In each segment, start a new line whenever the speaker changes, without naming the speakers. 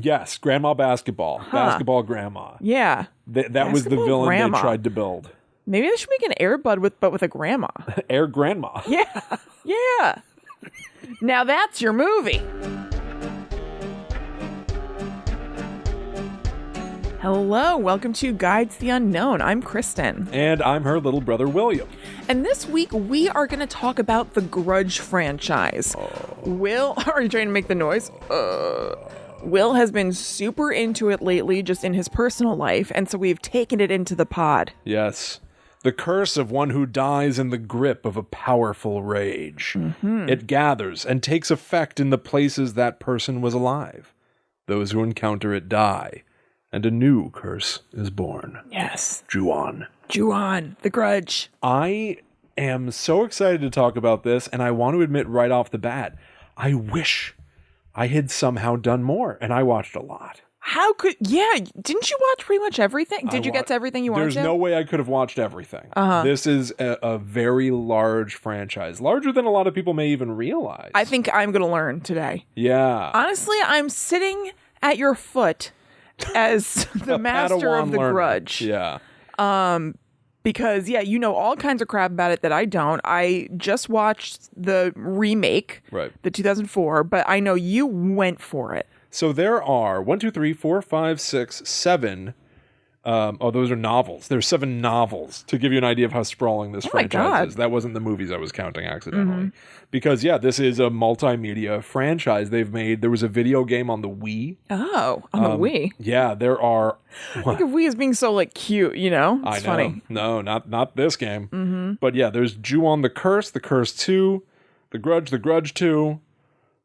Yes, Grandma Basketball. Basketball Grandma.
Yeah.
That was the villain
Grandma.
they tried to build.
Maybe they should make an Air Bud but with a grandma.
Air Grandma.
Yeah. Yeah. Now that's your movie. Hello, welcome to Guides the Unknown. I'm Kristen.
And I'm her little brother, William.
And this week we are going to talk about the Grudge franchise. Will, are you trying to make the noise? Will has been super into it lately, just in his personal life, and so we've taken it into the pod.
Yes. The curse of one who dies in the grip of a powerful rage. Mm-hmm. It gathers and takes effect in the places that person was alive. Those who encounter it die, and a new curse is born.
Yes.
Ju-on,
the Grudge.
I am so excited to talk about this, and I want to admit right off the bat, I wish I had somehow done more, and I watched a lot.
Didn't you watch pretty much everything? Did you get to everything you wanted to?
There's no way I could have watched everything. This is a very large franchise, larger than a lot of people may even realize.
I think I'm going to learn today.
Yeah.
Honestly, I'm sitting at your foot as the master of the Grudge.
Yeah.
Because, you know all kinds of crap about it that I don't. I just watched the remake,
right,
the 2004, but I know you went for it.
So there are 7. Those are novels. There's 7 novels to give you an idea of how sprawling this franchise is. That wasn't the movies I was counting accidentally. Mm-hmm. Because, this is a multimedia franchise they've made. There was a video game on the Wii.
Oh, on the Wii?
Yeah, there are...
I think of Wii as being so, cute, you know? It's funny.
No, not this game.
Mm-hmm.
But there's Ju-on the Curse 2, The Grudge 2...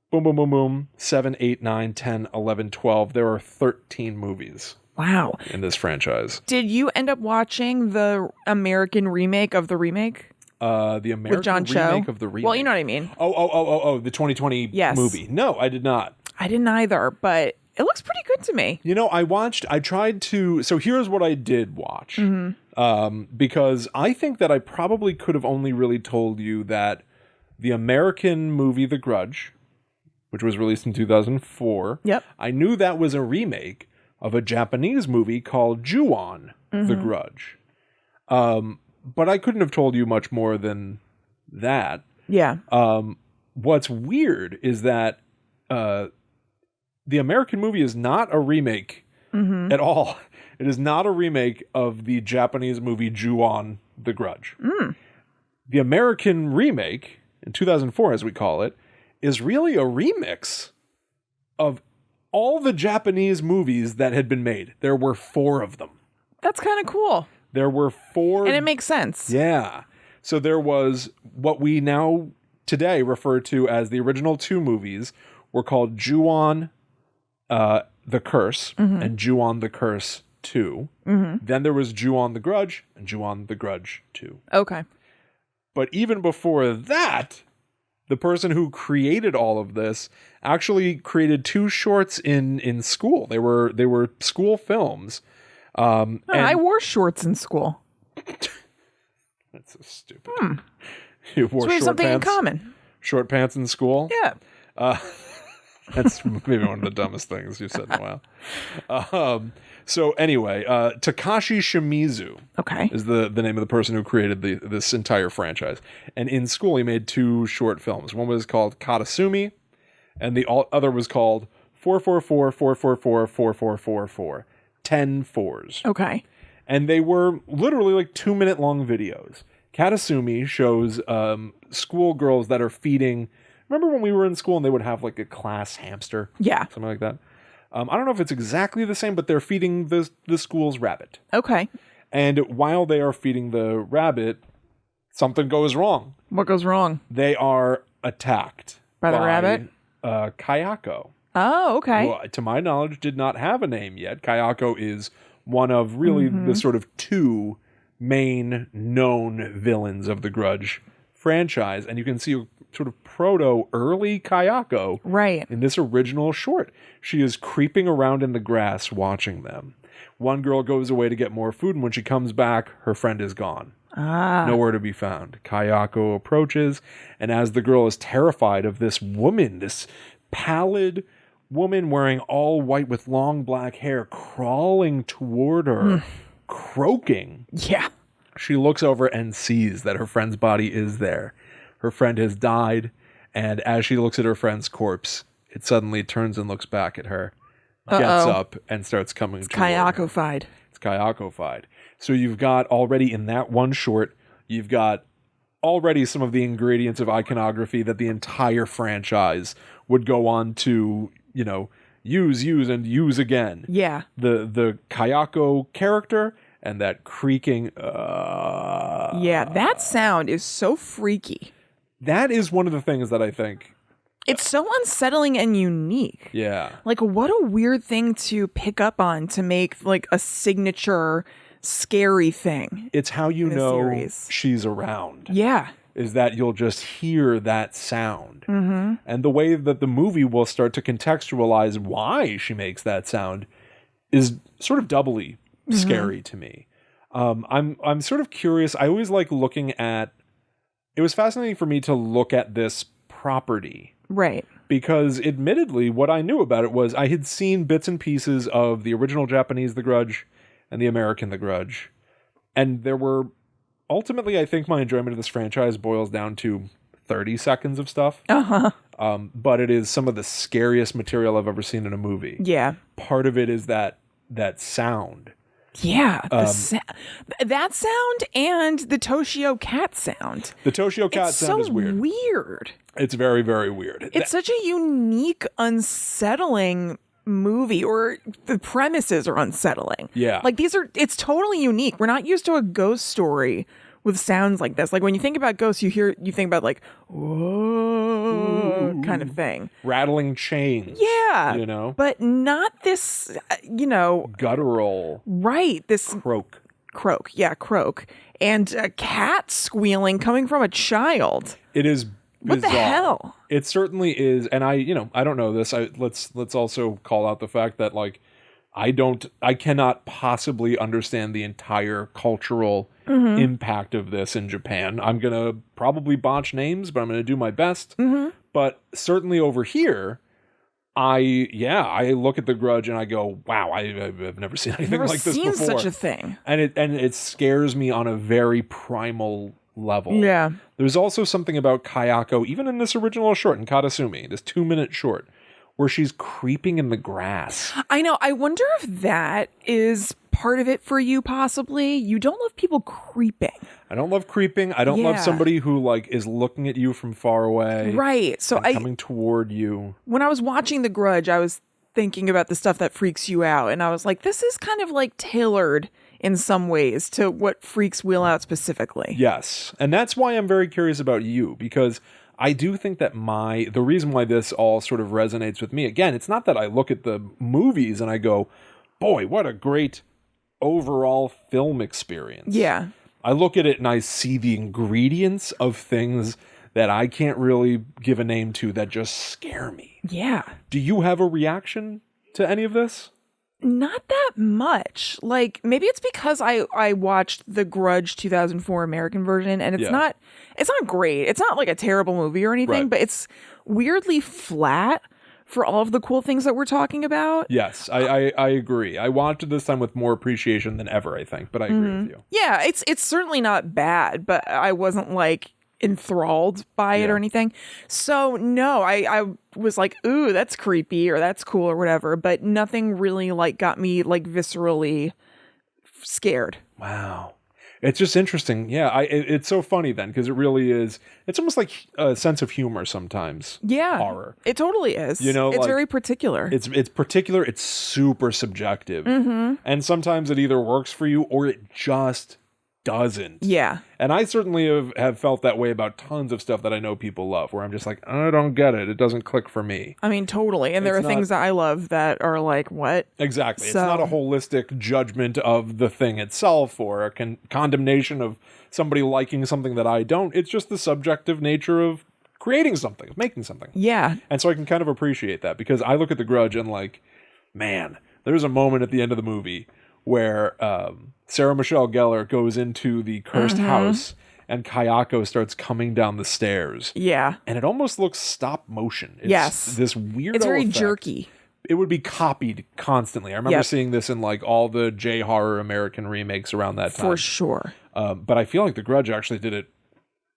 Boom, boom, boom, boom. 7, 8, 9, 10, 11, 12. There are 13 movies.
Wow.
In this franchise.
Did you end up watching the American remake of the remake?
The American
with John
remake
Cho?
Of the remake?
Well, you know what I mean.
Oh, the 2020 movie. No, I did not.
I didn't either, but it looks pretty good to me.
You know, so here's what I did watch.
Mm-hmm.
Because I think that I probably could have only really told you that the American movie The Grudge, which was released in 2004.
Yep.
I knew that was a remake of a Japanese movie called Ju-on, The Grudge. But I couldn't have told you much more than that.
Yeah.
What's weird is that the American movie is not a remake at all. It is not a remake of the Japanese movie Ju-on, The Grudge. The American remake, in 2004 as we call it, is really a remix of all the Japanese movies that had been made. There were 4 of them.
That's kind of cool.
There were 4.
And it makes sense.
Yeah. So there was what we now today refer to as the original 2 movies were called Ju-on the Curse and Ju-on the Curse 2. Mm-hmm. Then there was Ju-on the Grudge and Ju-on the Grudge 2.
Okay.
But even before that, the person who created all of this actually created 2 shorts in school. They were school films. And
I wore shorts in school.
That's so stupid. You wore
so we have something
pants,
in common.
Short pants in school?
Yeah.
That's maybe one of the dumbest things you've said in a while. So anyway, Takashi Shimizu is the name of the person who created this entire franchise. And in school, he made 2 short films. One was called Katasumi, and the other was called 444 444 4444. 10 fours.
Okay.
And they were literally 2-minute long videos. Katasumi shows schoolgirls that are feeding... Remember when we were in school and they would have a class hamster?
Yeah.
Something like that. I don't know if it's exactly the same, but they're feeding the school's rabbit.
Okay.
And while they are feeding the rabbit, something goes wrong.
What goes wrong?
They are attacked.
By the rabbit?
Kayako.
Oh, okay.
Who, to my knowledge, did not have a name yet. Kayako is one of really the sort of 2 main known villains of the Grudge franchise. And you can see sort of proto-early Kayako in this original short. She is creeping around in the grass watching them. One girl goes away to get more food, and when she comes back, her friend is gone. Nowhere to be found. Kayako approaches, and as the girl is terrified of this woman, this pallid, woman wearing all white with long black hair crawling toward her, croaking.
Yeah.
She looks over and sees that her friend's body is there. Her friend has died, and as she looks at her friend's corpse, it suddenly turns and looks back at her, gets up, and starts coming toward her.
Kayako-fied.
It's Kayako-fied. So you've got already in that one short, you've got already some of the ingredients of iconography that the entire franchise would go on to, you know, use, and use again.
Yeah.
The Kayako character and that creaking.
Yeah, that sound is so freaky.
That is one of the things that I think.
It's so unsettling and unique.
Yeah.
Like, what a weird thing to pick up on to make, like, a signature scary thing.
It's how you know
series.
She's around.
Yeah.
Is that you'll just hear that sound. Mm-hmm. And the way that the movie will start to contextualize why she makes that sound is sort of doubly scary to me. I'm sort of curious. I always like looking at. It was fascinating for me to look at this property.
Right.
Because admittedly, what I knew about it was I had seen bits and pieces of the original Japanese The Grudge and the American The Grudge. And there were, ultimately, I think my enjoyment of this franchise boils down to 30 seconds of stuff.
Uh-huh.
But it is some of the scariest material I've ever seen in a movie.
Yeah.
Part of it is that sound.
Yeah. That sound and the Toshio cat sound.
The Toshio cat sound is weird.
Weird.
It's very, very weird.
It's such a unique, unsettling movie, or the premises are unsettling.
Yeah.
Like it's totally unique. We're not used to a ghost story with sounds like this. Like when you think about ghosts, you think about like, whoa, kind of thing.
Rattling chains.
Yeah.
You know?
But not this,
guttural.
Right. This croak. Yeah, croak. And a cat squealing coming from a child.
It is
what
bizarre.
The hell?
It certainly is, and I don't know this. Let's also call out the fact that like I cannot possibly understand the entire cultural impact of this in Japan. I'm gonna probably botch names, but I'm gonna do my best. But certainly over here, I look at The Grudge and I go, wow, I've never seen anything like this before.
Such a thing,
and it scares me on a very primal level.
Yeah.
There's also something about Kayako, even in this original short, in Katasumi, this 2-minute short, where she's creeping in the grass.
I know. I wonder if that is part of it for you, possibly. You don't love people creeping.
I don't love creeping. I don't love somebody who like is looking at you from far away.
Right. So
coming toward you.
When I was watching The Grudge, I was thinking about the stuff that freaks you out. And I was like, this is kind of like tailored in some ways to what freaks Will out specifically.
Yes. And that's why I'm very curious about you, because I do think that the reason why this all sort of resonates with me, again, it's not that I look at the movies and I go, boy, what a great overall film experience.
Yeah.
I look at it and I see the ingredients of things that I can't really give a name to that just scare me.
Yeah.
Do you have a reaction to any of this?
Not that much. Like, maybe it's because I watched the Grudge 2004 American version, and it's not great. It's not like a terrible movie or anything, but it's weirdly flat for all of the cool things that we're talking about.
Yes, I agree. I watched it this time with more appreciation than ever, I think, but I agree with you.
Yeah, it's certainly not bad, but I wasn't like enthralled by it or anything. So no, I was like, ooh, that's creepy or that's cool or whatever, but nothing really like got me like viscerally scared.
Wow. It's just interesting. Yeah, it's so funny then, because it really is. It's almost like a sense of humor sometimes.
Yeah,
horror.
It totally is.
You know,
it's
like,
very particular.
It's particular. It's super subjective, and sometimes it either works for you or it just doesn't.
Yeah.
And I certainly have felt that way about tons of stuff that I know people love, where I'm just like, I don't get it. It doesn't click for me.
I mean, totally. And there are things that I love that are like, what?
Exactly.
So,
it's not a holistic judgment of the thing itself or a condemnation of somebody liking something that I don't. It's just the subjective nature of creating something, of making something.
Yeah.
And so I can kind of appreciate that, because I look at The Grudge and like, man, there's a moment at the end of the movie where Sarah Michelle Gellar goes into the cursed house and Kayako starts coming down the stairs.
Yeah.
And it almost looks stop motion. It's
yes.
this weird.
It's very
effect.
jerky.
it would be copied constantly. I remember seeing this in like all the J-horror American remakes around that time.
For sure.
But I feel like The Grudge actually did it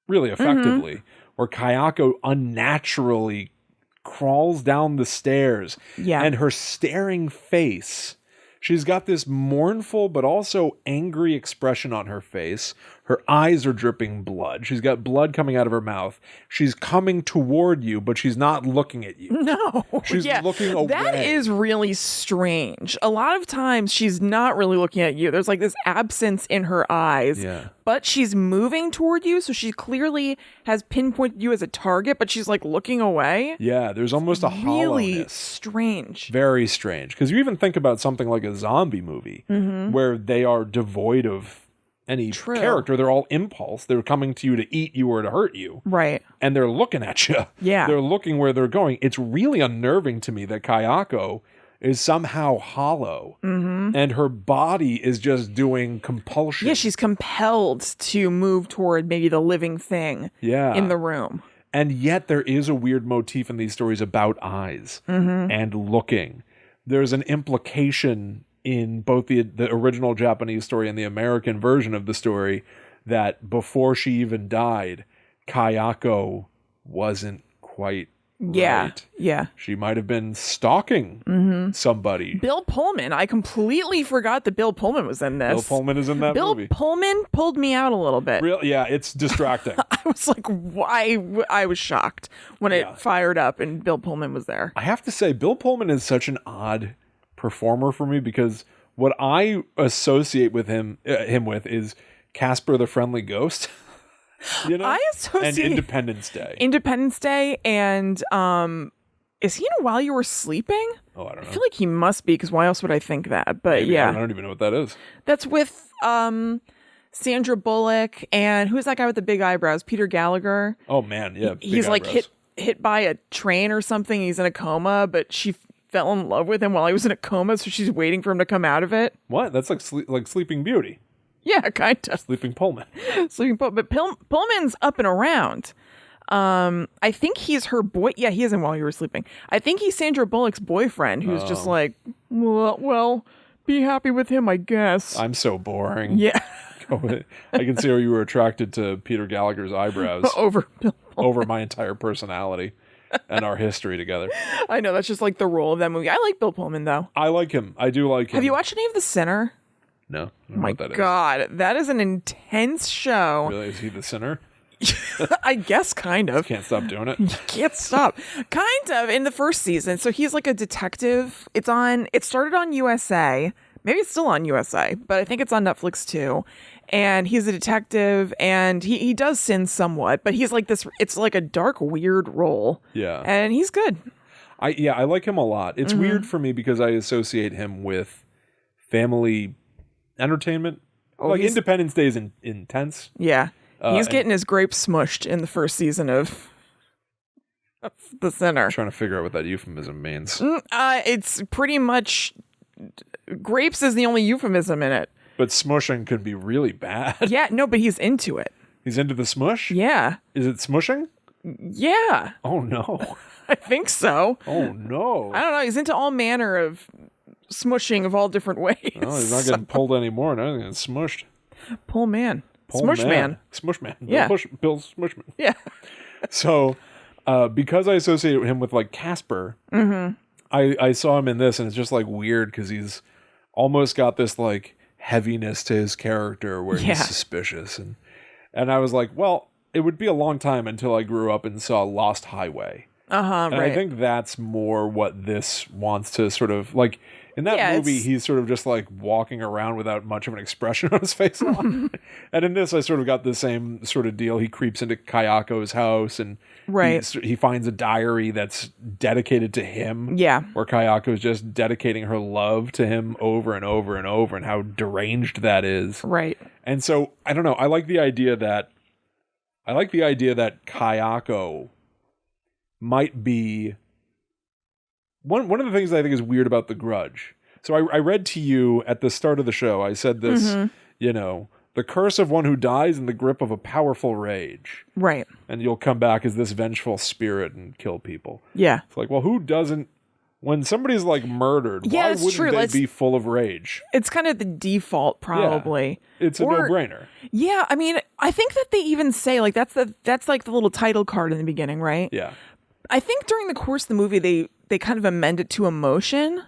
really effectively, where Kayako unnaturally crawls down the stairs, and her staring face, she's got this mournful but also angry expression on her face. Her eyes are dripping blood. She's got blood coming out of her mouth. She's coming toward you, but she's not looking at you.
No.
She's looking away.
That is really strange. A lot of times she's not really looking at you. There's like this absence in her eyes.
Yeah.
But she's moving toward you, so she clearly has pinpointed you as a target, but she's like looking away.
Yeah, there's almost a hollowness.
Really strange.
Very strange. Because you even think about something like a zombie movie where they are devoid of any character. They're all impulse. They're coming to you to eat you or to hurt you.
Right.
And they're looking at you.
Yeah.
They're looking where they're going. It's really unnerving to me that Kayako is somehow hollow and her body is just doing compulsion.
Yeah, she's compelled to move toward maybe the living thing in the room.
And yet there is a weird motif in these stories about eyes and looking. There's an implication in both the original Japanese story and the American version of the story that before she even died, Kayako wasn't quite right.
Yeah.
She might have been stalking somebody.
Bill Pullman. I completely forgot that Bill Pullman was in this.
Bill Pullman is in that movie.
Bill Pullman pulled me out a little bit.
Yeah, it's distracting.
I was like, why? I was shocked when it fired up and Bill Pullman was there.
I have to say, Bill Pullman is such an odd performer for me because what I associate with him with is Casper the Friendly Ghost. You know?
I associate
and Independence Day.
And is he in While You Were Sleeping?
Oh, I don't know.
I feel like he must be because why else would I think that? But
Maybe, I don't even know what that is.
That's with Sandra Bullock and who's that guy with the big eyebrows? Peter Gallagher.
Oh man, yeah.
He's like hit by a train or something. He's in a coma, but she fell in love with him while he was in a coma, so she's waiting for him to come out of it.
What? That's like Sleeping Beauty.
Yeah, kind of.
Sleeping Pullman.
But Pullman's up and around. I think he's her boy. Yeah, he is in While You Were Sleeping. I think he's Sandra Bullock's boyfriend, who's just like, well, be happy with him, I guess.
I'm so boring.
Yeah.
I can see how you were attracted to Peter Gallagher's eyebrows
over Bill Pullman.
Over my entire personality and our history together.
I know, that's just like the role of that movie. I like Bill Pullman, though.
I like him. I do like him.
Have you watched any of The Sinner?
No.
Oh my God, that is an intense show.
Really? Is he the sinner?
I guess kind of.
Can't stop doing it.
You can't stop. Kind of in the first season. So he's like a detective. It started on USA. Maybe it's still on USA, but I think it's on Netflix too. And he's a detective and he does sin somewhat, but he's like this, it's like a dark, weird role.
Yeah.
And he's good.
I like him a lot. It's weird for me because I associate him with family entertainment. Like Independence Day is intense.
Yeah. He's getting his grapes smushed in the first season of The Sinner.
I'm trying to figure out what that euphemism means.
It's pretty much grapes is the only euphemism in it.
But smushing could be really bad.
Yeah, no, but he's into it.
He's into the smush?
Yeah.
Is it smushing?
Yeah.
Oh no.
I think so.
Oh no.
I don't know. He's into all manner of smushing of all different ways.
Oh, he's not getting pulled anymore. Now he's getting smushed.
Pull man. Smush man.
Smush man.
Yeah.
Bill Smushman.
Yeah.
So, because I associate him with like Casper, I saw him in this and it's just like weird because he's almost got this like heaviness to his character where he's suspicious. And I was like, well, it would be a long time until I grew up and saw Lost Highway. And I think that's more what this wants to sort of like in that movie. He's sort of just like walking around without much of an expression on his face. And in this, I sort of got the same sort of deal. He creeps into Kayako's house and he finds a diary that's dedicated to him. Yeah. Where Kayako is just dedicating her love to him over and over and over and how deranged that is. Right. And so I don't know. I like the idea that Kayako might be one of the things that I think is weird about The Grudge. So I read to you at the start of the show, I said this, you know, the curse of one who dies in the grip of a powerful rage. Right. And you'll come back as this vengeful spirit and kill people. Yeah. It's like, well, who doesn't When somebody's like murdered,
Yeah,
why
it's
wouldn't
true.
they be full of rage?
It's kind of the default, probably.
Yeah, it's a no-brainer.
Yeah, I mean, I think that they even say like that's like the little title card in the beginning, right?
Yeah.
I think during the course of the movie they kind of amend it to emotion.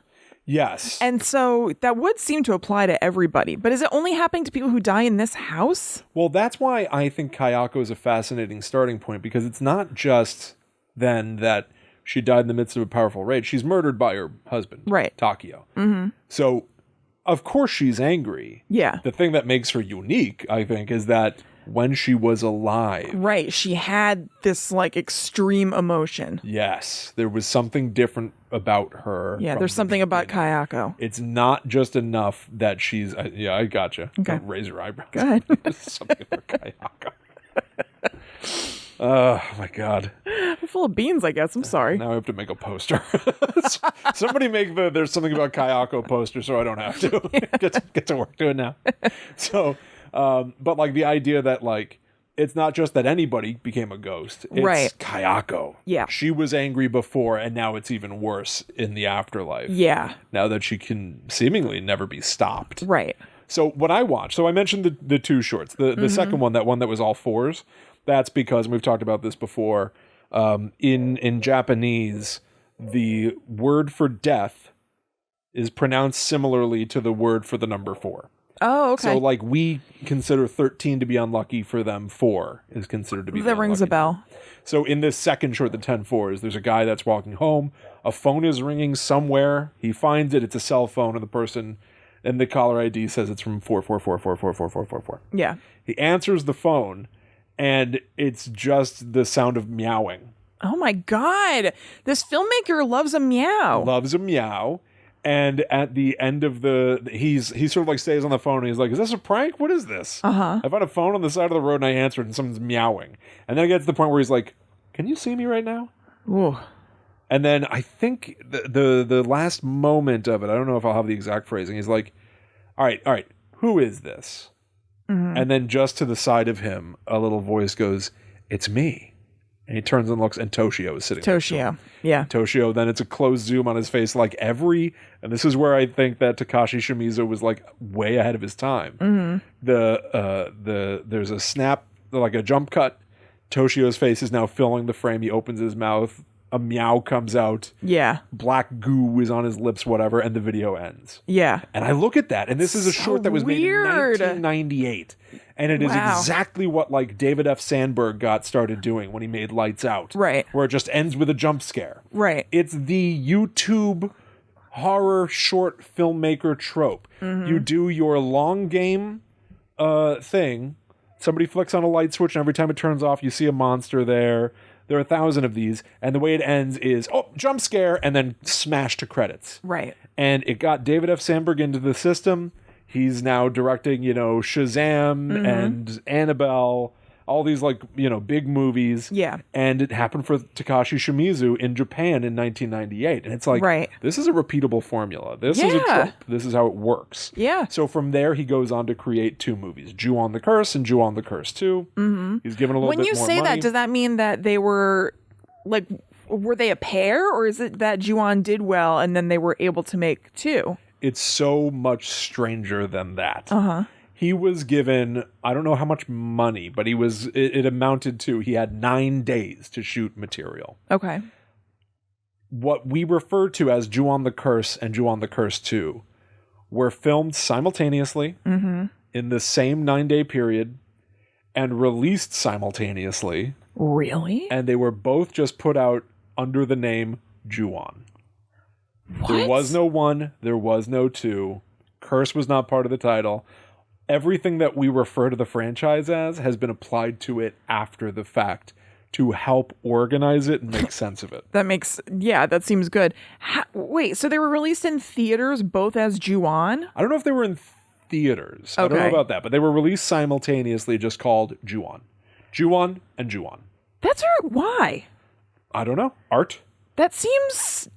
Yes.
And so that would seem to apply to everybody. But is it only happening to people who die in this house?
Well, that's why I think Kayako is a fascinating starting point, because it's not just then that she died in the midst of a powerful rage. She's murdered by her husband,
right?
Takio. Mm-hmm. So, of course, she's angry.
Yeah.
The thing that makes her unique, I think, is that when she was alive,
right, she had this like extreme emotion.
Yes, there was something different about her.
Yeah, there's something about Kayako.
It's not just enough that she's. Yeah, I gotcha.
Okay.
Don't raise your eyebrows.
Go ahead.
Something about Kayako. Oh my God.
I'm full of beans, I guess. I'm sorry.
Now I have to make a poster. Somebody make the "There's Something About Kayako" poster so I don't have to. Get to work doing now. So, but like the idea that like it's not just that anybody became a ghost. It's
right.
Kayako.
Yeah.
She was angry before, and now it's even worse in the afterlife.
Yeah.
Now that she can seemingly never be stopped.
Right.
So what I watched, so I mentioned the two shorts. The second one, that was all fours. That's because, and we've talked about this before, in Japanese, the word for death is pronounced similarly to the word for the number 4.
Oh, okay.
So, like, we consider 13 to be unlucky. For them, 4 is considered to be
that rings a bell.
So in this second short, the 10-4s, there's a guy that's walking home. A phone is ringing somewhere. He finds it. It's a cell phone, and the person in the caller ID says it's from 444444444.
Yeah.
He answers the phone, and it's just the sound of meowing.
Oh my God. This filmmaker loves a meow.
Loves a meow. And at the end of he's sort of like stays on the phone and he's like, is this a prank? What is this? I found a phone on the side of the road and I answered and someone's meowing. And then I get to the point where he's like, can you see me right now?
Ooh.
And then I think the last moment of it, I don't know if I'll have the exact phrasing. He's like, all right, who is this? Mm-hmm. And then just to the side of him, a little voice goes, it's me. And he turns and looks, and Toshio is sitting next to him.
Yeah.
Toshio, then it's a close zoom on his face, like and this is where I think that Takashi Shimizu was like way ahead of his time. Mm-hmm. There's a snap, like a jump cut. Toshio's face is now filling the frame. He opens his mouth. A meow comes out.
Yeah.
Black goo is on his lips, whatever, and the video ends.
Yeah.
And I look at that, and this is a short that was made in 1998. And it is exactly what like David F. Sandberg got started doing when he made Lights Out.
Right.
Where it just ends with a jump scare.
Right.
It's the YouTube horror short filmmaker trope. Mm-hmm. You do your long game thing. Somebody flicks on a light switch, and every time it turns off, you see a monster there. There are 1,000 of these, and the way it ends is, jump scare, and then smash to credits.
Right.
And it got David F. Sandberg into the system. He's now directing, Shazam and Annabelle, all these big movies.
Yeah.
And it happened for Takashi Shimizu in Japan in 1998. And it's like, this is a repeatable formula. This is a trope. This is how it works.
Yeah.
So from there, he goes on to create 2 movies, Ju-on the Curse and Ju-on the Curse 2. Mm-hmm. He's given a little bit more money.
When you say that, does that mean that they were, were they a pair? Or is it that Ju-on did well and then they were able to make 2?
It's so much stranger than that. Uh-huh. He was given, I don't know how much money, but it amounted to, he had 9 days to shoot material.
Okay.
What we refer to as Ju-on the Curse and Ju-on the Curse 2 were filmed simultaneously in the same 9-day period and released simultaneously.
Really?
And they were both just put out under the name Ju-on.
What?
There was no 1, there was no 2. Curse was not part of the title. Everything that we refer to the franchise as has been applied to it after the fact to help organize it and make sense of it.
That seems good. Wait, so they were released in theaters both as Ju-on?
I don't know if they were in theaters.
Okay.
I don't know about that, but they were released simultaneously, just called Ju-on. Ju-on and Ju-on.
Why?
I don't know. Art?
That seems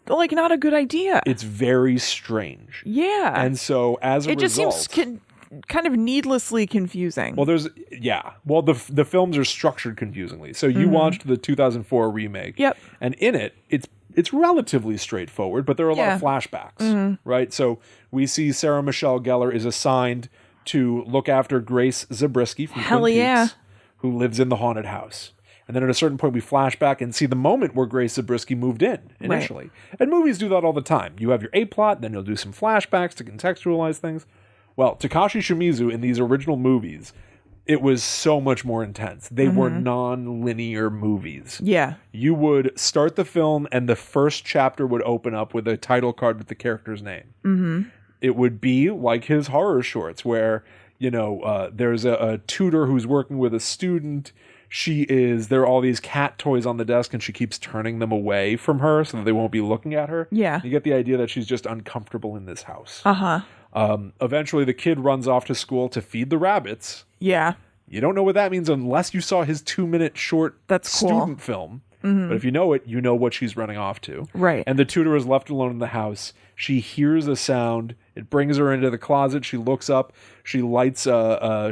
like not a good idea.
It's very strange.
Yeah.
And so as a result...
It just seems kind of needlessly confusing.
Well, the films are structured confusingly. So you watched the 2004 remake.
Yep.
And in it, it's it's relatively straightforward, but there are a lot of flashbacks, right? So we see Sarah Michelle Gellar is assigned to look after Grace Zabriskie from Twin Peaks, who lives in the haunted house. And then at a certain point, we flash back and see the moment where Grace Zabriskie moved in initially. Right. And movies do that all the time. You have your A-plot, then you'll do some flashbacks to contextualize things. Well, Takashi Shimizu in these original movies, it was so much more intense. They were non-linear movies.
Yeah.
You would start the film and the first chapter would open up with a title card with the character's name. Mm-hmm. It would be like his horror shorts where, there's a tutor who's working with a student. There are all these cat toys on the desk and she keeps turning them away from her so that they won't be looking at her.
Yeah.
You get the idea that she's just uncomfortable in this house.
Uh-huh.
Eventually the kid runs off to school to feed the rabbits.
Yeah.
You don't know what that means unless you saw his 2-minute short student film. Mm-hmm. But if you know it, you know what she's running off to.
Right.
And the tutor is left alone in the house. She hears a sound. It brings her into the closet. She looks up. She lights.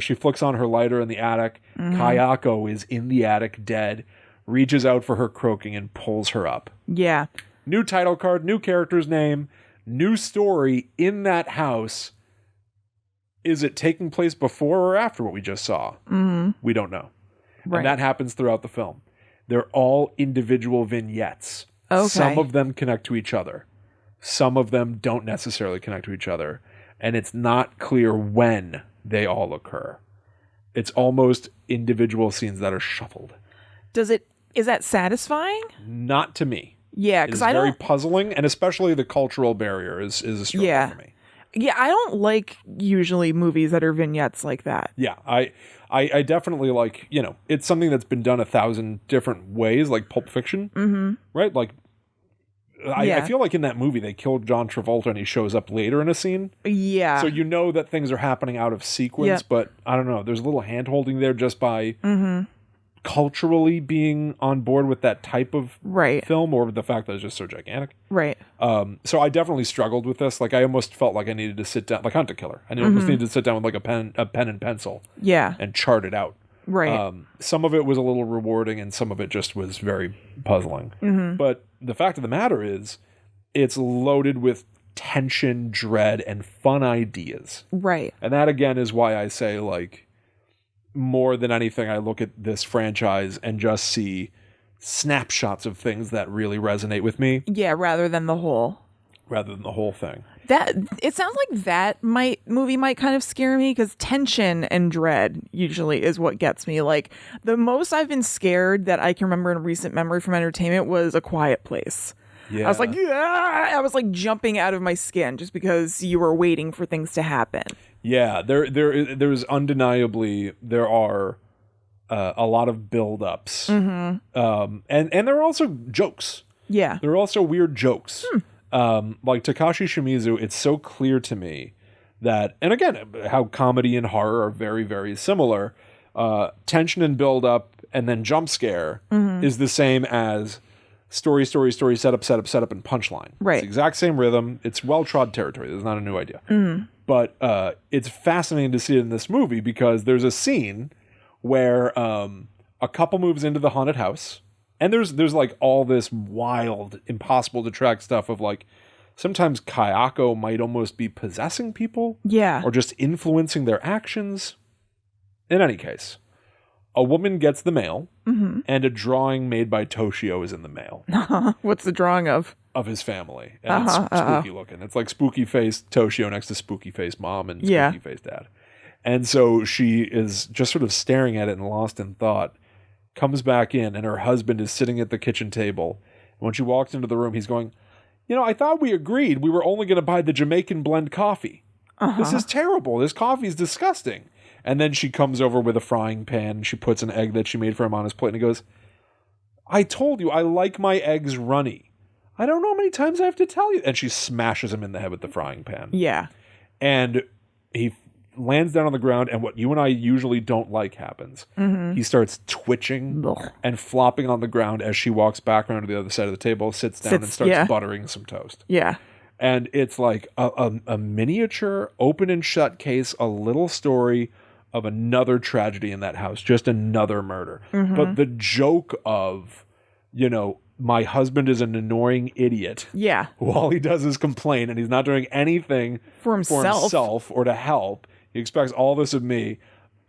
She flicks on her lighter in the attic. Mm-hmm. Kayako is in the attic, dead. Reaches out for her croaking and pulls her up.
Yeah.
New title card, new character's name, new story in that house. Is it taking place before or after what we just saw? Mm-hmm. We don't know. Right. And that happens throughout the film. They're all individual vignettes.
Okay.
Some of them connect to each other. Some of them don't necessarily connect to each other. And it's not clear when they all occur. It's almost individual scenes that are shuffled.
Is that satisfying?
Not to me.
Yeah, because I don't...
It's very puzzling, and especially the cultural barrier is a struggle for me.
Yeah, I don't like usually movies that are vignettes like that.
Yeah, I definitely like, it's something that's been done 1,000 different ways, like Pulp Fiction, right? Like, I feel like in that movie they killed John Travolta and he shows up later in a scene.
Yeah.
So you know that things are happening out of sequence, but I don't know. There's a little hand-holding there just by culturally being on board with that type of film, or the fact that it's just so gigantic.
Right.
So I definitely struggled with this. Like I almost felt like I needed to sit down, like Hunt a Killer. I almost needed to sit down with like a pen and pencil.
Yeah.
And chart it out.
Right.
Some of it was a little rewarding and some of it just was very puzzling. Mm-hmm. But the fact of the matter is, it's loaded with tension, dread, and fun ideas.
Right.
And that again is why I say, like, more than anything, I look at this franchise and just see snapshots of things that really resonate with me.
Yeah, rather than the whole
thing.
It sounds like that movie might kind of scare me, because tension and dread usually is what gets me. Like, the most I've been scared that I can remember in recent memory from entertainment was A Quiet Place. Yeah. I was like, yeah! I was like jumping out of my skin just because you were waiting for things to happen. Yeah,
there's undeniably, there are a lot of build-ups. Mm-hmm. And there are also jokes.
Yeah.
There are also weird jokes. Like Takashi Shimizu, it's so clear to me that, and again, how comedy and horror are very, very similar. Tension and build up and then jump scare is the same as story, set up, and punchline.
Right.
It's the exact same rhythm. It's well-trod territory. It's not a new idea. But it's fascinating to see it in this movie because there's a scene where a couple moves into the haunted house. And there's like all this wild, impossible to track stuff of like, sometimes Kayako might almost be possessing people.
Yeah.
Or just influencing their actions. In any case, a woman gets the mail and a drawing made by Toshio is in the mail.
What's the drawing of?
Of his family. And it's spooky looking. It's like spooky faced Toshio next to spooky faced mom and spooky faced dad. And so she is just sort of staring at it and lost in thought. Comes back in and her husband is sitting at the kitchen table. When she walks into the room, he's going, I thought we agreed we were only going to buy the Jamaican blend coffee. This is terrible. This coffee is disgusting. And then she comes over with a frying pan and she puts an egg that she made for him on his plate and he goes, I told you I like my eggs runny. I don't know how many times I have to tell you. And she smashes him in the head with the frying pan.
Yeah.
And he lands down on the ground, and what you and I usually don't like happens. He starts twitching and flopping on the ground as she walks back around to the other side of the table, sits down and starts buttering some toast.
Yeah.
And it's like a miniature open and shut case, a little story of another tragedy in that house, just another murder. But the joke of, my husband is an annoying idiot.
Yeah.
Who all he does is complain, and he's not doing anything
For himself
or to help. He expects all this of me.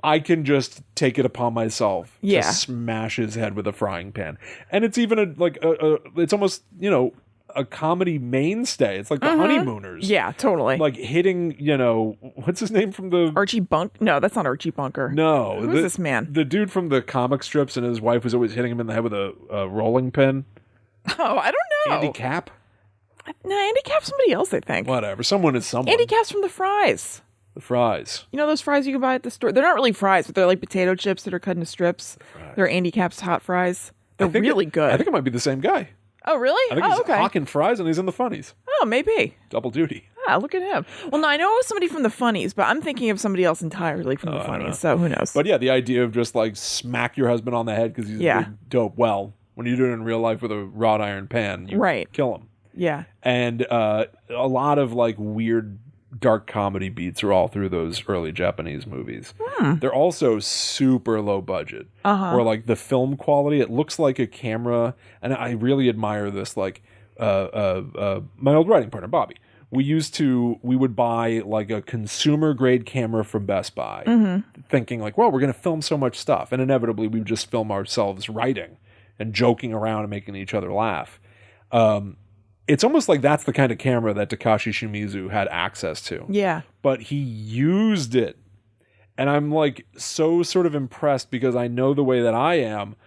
I can just take it upon myself to smash his head with a frying pan. And it's even it's almost, a comedy mainstay. It's like the Honeymooners.
Yeah, totally.
Like hitting, what's his name from the...
Archie Bunk? No, that's not Archie Bunker.
No.
Who's this man?
The dude from the comic strips, and his wife was always hitting him in the head with a rolling pin.
Oh, I don't know.
Andy Capp?
No, Andy Capp's somebody else, I think.
Whatever. Someone is someone.
Andy Capp's from the fries.
The fries.
You know those fries you can buy at the store? They're not really fries, but they're like potato chips that are cut into strips. They're Andy Capp's hot fries. They're really good.
I think it might be the same guy.
Oh, really?
I think he's hawking fries and he's in the funnies.
Oh, maybe.
Double duty.
Ah, look at him. Well, no, I know it was somebody from the funnies, but I'm thinking of somebody else entirely from the funnies, so who knows?
But yeah, the idea of just like smack your husband on the head because he's dope. Well, when you do it in real life with a wrought iron pan, you kill him.
Yeah.
And a lot of like weird dark comedy beats are all through those early Japanese movies. They're also super low budget. Or like the film quality, it looks like a camera, and I really admire this. Like my old writing partner Bobby, we would buy like a consumer grade camera from Best Buy, thinking like, well, we're going to film so much stuff, and inevitably we would just film ourselves writing and joking around and making each other laugh. It's almost like that's the kind of camera that Takashi Shimizu had access to.
Yeah.
But he used it. And I'm like so sort of impressed because I know the way that I am.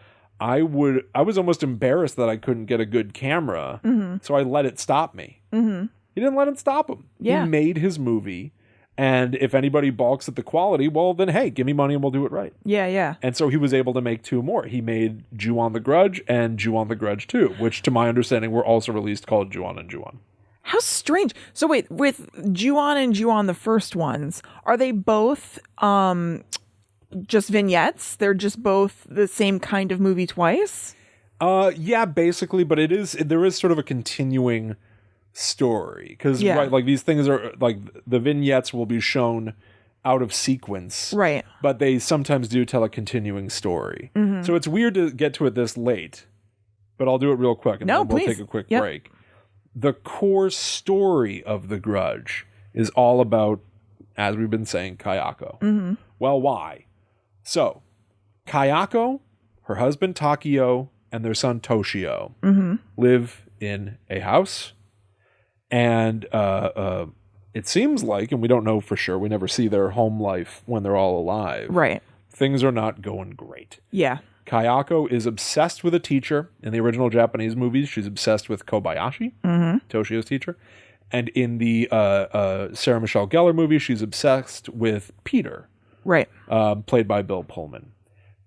I was almost embarrassed that I couldn't get a good camera. So I let it stop me. He didn't let it stop him.
Yeah.
He made his movie. And if anybody balks at the quality, well, then, hey, give me money and we'll do it right.
Yeah, yeah.
And so he was able to make two more. He made Ju-on the Grudge and Ju-on the Grudge 2, which, to my understanding, were also released called Ju-on and Ju-on.
How strange. So wait, with Ju-on and Ju-on, the first ones, are they both just vignettes? They're just both the same kind of movie twice?
Yeah, basically, but there is sort of a continuing story because like these things are like the vignettes will be shown out of sequence,
right?
But they sometimes do tell a continuing story. So it's weird to get to it this late, but I'll do it real quick and then we'll take a quick break. The core story of The Grudge is all about, as we've been saying, Kayako. Well, why? So Kayako, her husband Takio, and their son Toshio live in a house. And it seems like, and we don't know for sure, we never see their home life when they're all alive.
Right.
Things are not going great.
Yeah.
Kayako is obsessed with a teacher. In the original Japanese movies, she's obsessed with Kobayashi, Toshio's teacher. And in the Sarah Michelle Gellar movie, she's obsessed with Peter,
right?
Played by Bill Pullman.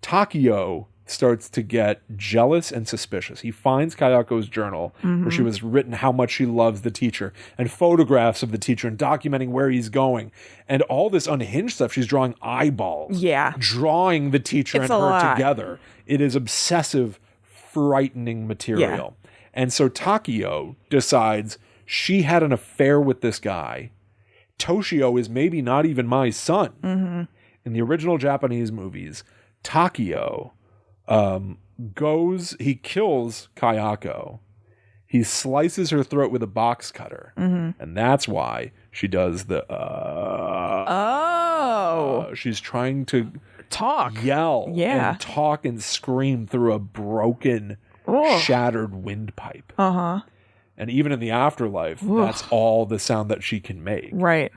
Takio starts to get jealous and suspicious. He finds Kayako's journal where she was written how much she loves the teacher and photographs of the teacher and documenting where he's going and all this unhinged stuff. She's drawing eyeballs, drawing the teacher and her together. It is obsessive, frightening material. And so Takio decides she had an affair with this guy. Toshio is maybe not even my son. In the original Japanese movies, Takio he kills Kayako. He slices her throat with a box cutter. And that's why she does the she's trying to yell and talk and scream through a broken, shattered windpipe. And even in the afterlife, that's all the sound that she can make.
Right.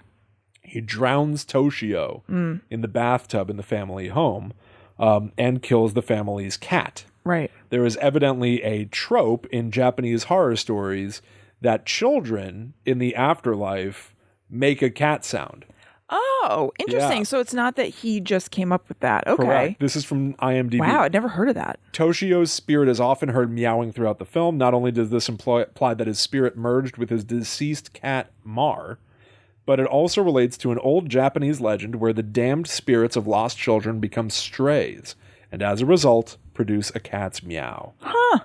He drowns Toshio in the bathtub in the family home. And kills the family's cat.
Right.
There is evidently a trope in Japanese horror stories that children in the afterlife make a cat sound.
Oh, interesting. So it's not that he just came up with that. Okay.
Correct. This is from IMDb.
Wow, I'd never heard of that.
Toshio's spirit is often heard meowing throughout the film. Not only does this imply that his spirit merged with his deceased cat, Mar, but it also relates to an old Japanese legend where the damned spirits of lost children become strays, and as a result, produce a cat's meow.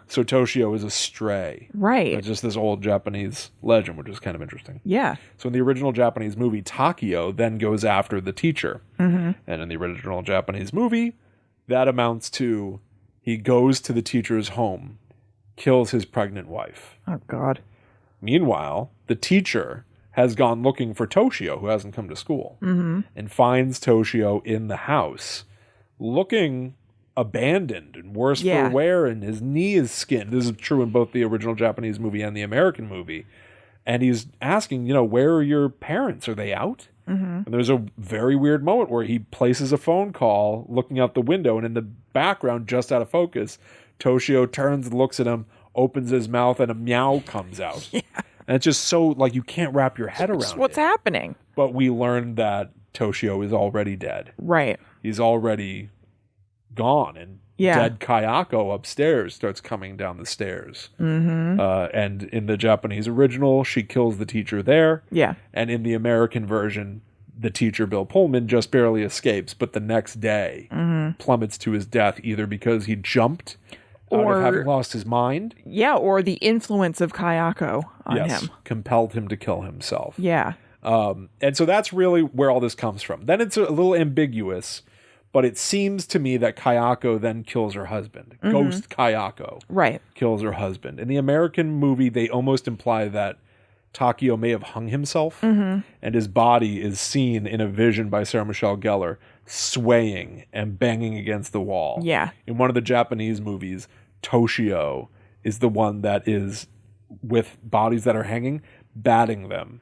So Toshio is a stray.
Right.
It's just this old Japanese legend, which is kind of interesting.
Yeah.
So in the original Japanese movie, Takio then goes after the teacher. And in the original Japanese movie, that amounts to he goes to the teacher's home kills his pregnant wife.
Oh, God.
Meanwhile, the teacher has gone looking for Toshio, who hasn't come to school, and finds Toshio in the house, looking abandoned and worse for wear, and his knee is skinned. This is true in both the original Japanese movie and the American movie. And he's asking, where are your parents? Are they out? And there's a very weird moment where he places a phone call looking out the window, and in the background, just out of focus, Toshio turns and looks at him, opens his mouth, and a meow comes out. And it's just so, you can't wrap your head around
what's happening.
But we learned that Toshio is already dead.
Right.
He's already gone, and dead Kayako upstairs starts coming down the stairs. And in the Japanese original, she kills the teacher there. Yeah. And in the American version, the teacher, Bill Pullman, just barely escapes, but the next day plummets to his death, either because he jumped out of having lost his mind. Yeah,
or the influence of Kayako on him.
Compelled him to kill himself.
Yeah.
And so that's really where all this comes from. Then it's a little ambiguous, but it seems to me that Kayako then kills her husband. Ghost Kayako kills her husband. In the American movie, they almost imply that Takio may have hung himself, and his body is seen in a vision by Sarah Michelle Gellar swaying and banging against the wall. Yeah. In one of the Japanese movies, Toshio is the one that is, with bodies that are hanging, batting them.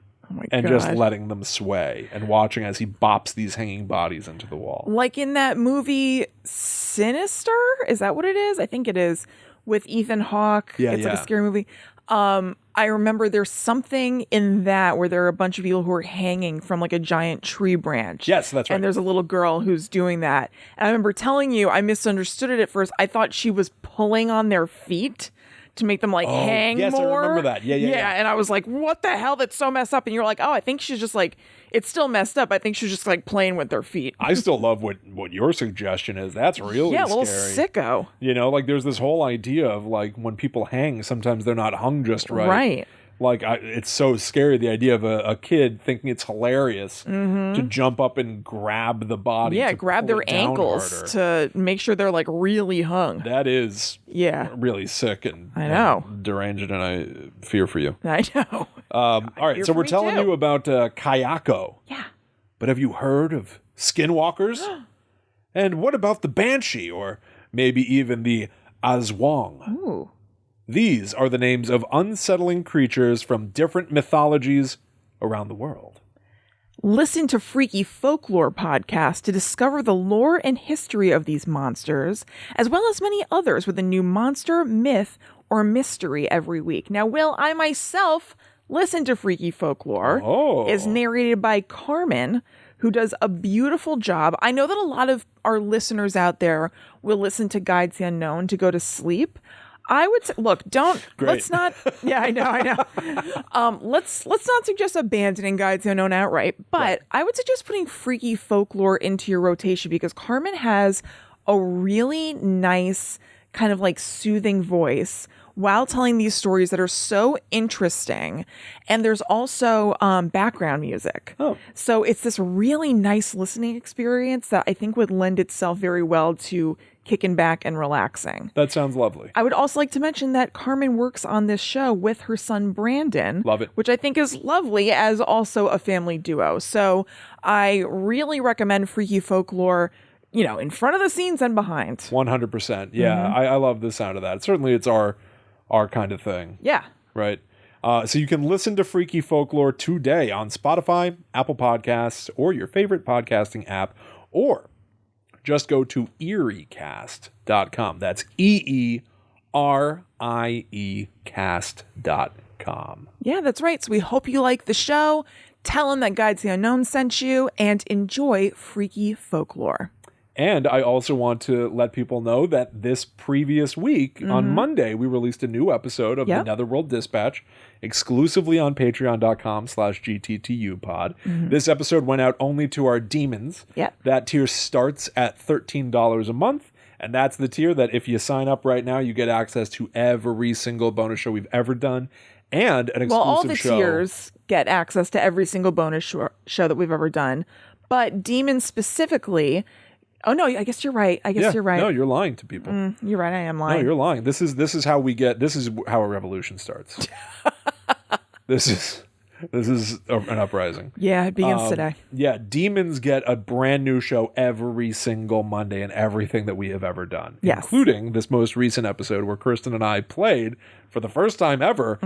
And just letting them sway and watching as he bops these hanging bodies into the wall.
Like in that movie Sinister? Is that what it is? I think it is. With Ethan Hawke. It's like a scary movie. I remember there's something in that where there are a bunch of people who are hanging from a giant tree branch.
Yes, that's right.
And there's a little girl who's doing that. And I remember telling you, I misunderstood it at first. I thought she was pulling on their feet to make them hang more.
Yes, I remember that. Yeah.
And I was like, what the hell? That's so messed up. And you're like, oh, I think she's just it's still messed up. I think she's just playing with their feet.
I still love what your suggestion is. That's really scary.
A little sicko.
There's this whole idea of when people hang, sometimes they're not hung just right.
Right.
It's so scary, the idea of a kid thinking it's hilarious to jump up and grab the body.
Yeah, grab their ankles to make sure they're really hung.
That is really sick and
I know.
Deranged, and I fear for you.
I know.
All right, so we're telling you about Kayako.
Yeah.
But have you heard of skinwalkers? And what about the banshee, or maybe even the Azwang?
Ooh.
These are the names of unsettling creatures from different mythologies around the world.
Listen to Freaky Folklore podcast to discover the lore and history of these monsters, as well as many others with a new monster, myth, or mystery every week. Now, Will, I myself listen to Freaky Folklore. Is narrated by Carmen, who does a beautiful job. I know that a lot of our listeners out there will listen to Guides the Unknown to go to sleep. I would say, look, let's not, I know. Let's not suggest abandoning Guides the Unknown outright, but I would suggest putting Freaky Folklore into your rotation because Carmen has a really nice kind of soothing voice while telling these stories that are so interesting. And there's also background music. So it's this really nice listening experience that I think would lend itself very well to kicking back and relaxing.
That sounds lovely.
I would also like to mention that Carmen works on this show with her son Brandon.
Love it.
Which I think is lovely as also a family duo. So I really recommend Freaky Folklore, in front of the scenes and behind.
100%. Yeah, I love the sound of that. Certainly it's our kind of thing.
Yeah.
Right. So you can listen to Freaky Folklore today on Spotify, Apple Podcasts, or your favorite podcasting app, or just go to eeriecast.com. That's EERIE cast.com.
Yeah, that's right. So we hope you like the show. Tell them that Guides the Unknown sent you and enjoy Freaky Folklore.
And I also want to let people know that this previous week, on Monday, we released a new episode of the Netherworld Dispatch exclusively on patreon.com/GTTUpod. This episode went out only to our demons. That tier starts at $13 a month. And that's the tier that if you sign up right now, you get access to every single bonus show we've ever done. And an exclusive show.
Well, all the tiers get access to every single bonus show that we've ever done. But demons specifically Oh no, I guess you're right. I guess
Yeah,
you're right.
no, you're lying to people.
You're right. I am
No,
lying.
you're lying. This is how a revolution starts. This is an uprising.
Yeah, it begins today.
Yeah, Demons get a brand new show every single Monday in everything that we have ever done,
Yes.
including this most recent episode where Kristen and I played for the first time ever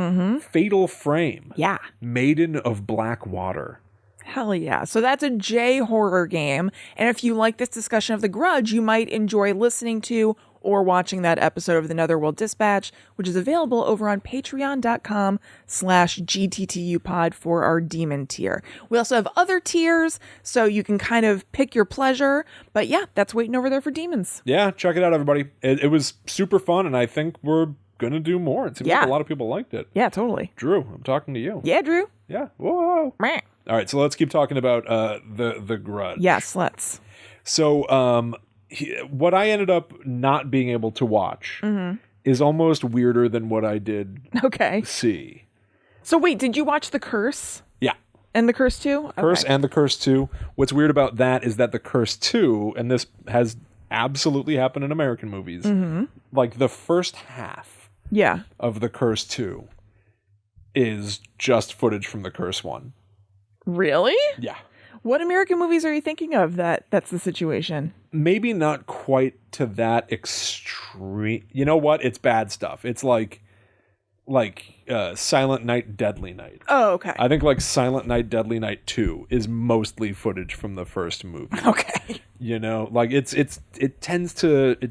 Fatal Frame.
Yeah.
Maiden of Black Water.
Hell yeah. So that's a J horror game. And if you like this discussion of The Grudge, you might enjoy listening to or watching that episode of The Netherworld Dispatch, which is available over on patreon.com/GTTUpod for our demon tier. We also have other tiers, so you can kind of pick your pleasure. But yeah, that's waiting over there for demons.
Yeah, check it out, everybody. It was super fun, and I think we're going to do more. It seems like a lot of people liked it.
Yeah, totally.
Drew, I'm talking to you.
Yeah, Drew.
Yeah. Whoa.
Meh.
All right, so let's keep talking about the Grudge.
Yes, let's.
So what I ended up not being able to watch is almost weirder than what I did
Okay.
see.
So wait, did you watch The Curse?
Yeah.
And The Curse 2?
Curse and The Curse 2. What's weird about that is that The Curse 2, and this has absolutely happened in American movies, like the first half of The Curse 2 is just footage from The Curse 1.
Really?
Yeah.
What American movies are you thinking of that's the situation?
Maybe not quite to that extreme. You know what? It's bad stuff. It's like Silent Night, Deadly Night.
Oh, okay.
I think like Silent Night, Deadly Night 2 is mostly footage from the first movie.
Okay.
You know, like it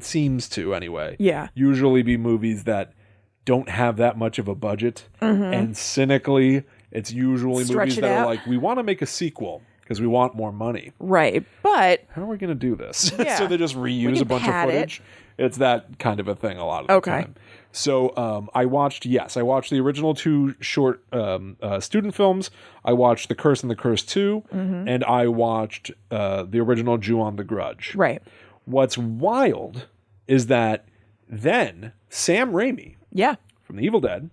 seems to anyway.
Yeah.
Usually be movies that don't have that much of a budget, and cynically, it's usually
Stretch
movies
it
that are
out.
like, we want to make a sequel because we want more money.
Right. But
How are we going to do this?
Yeah.
So they just reuse
can
a bunch of
pad it.
footage. It's that kind of a thing a lot of the time. So I watched the original 2 short student films. I watched The Curse and The Curse 2, and I watched the original Ju-on the Grudge.
right.
What's wild is that then Sam Raimi
Yeah.
from The Evil Dead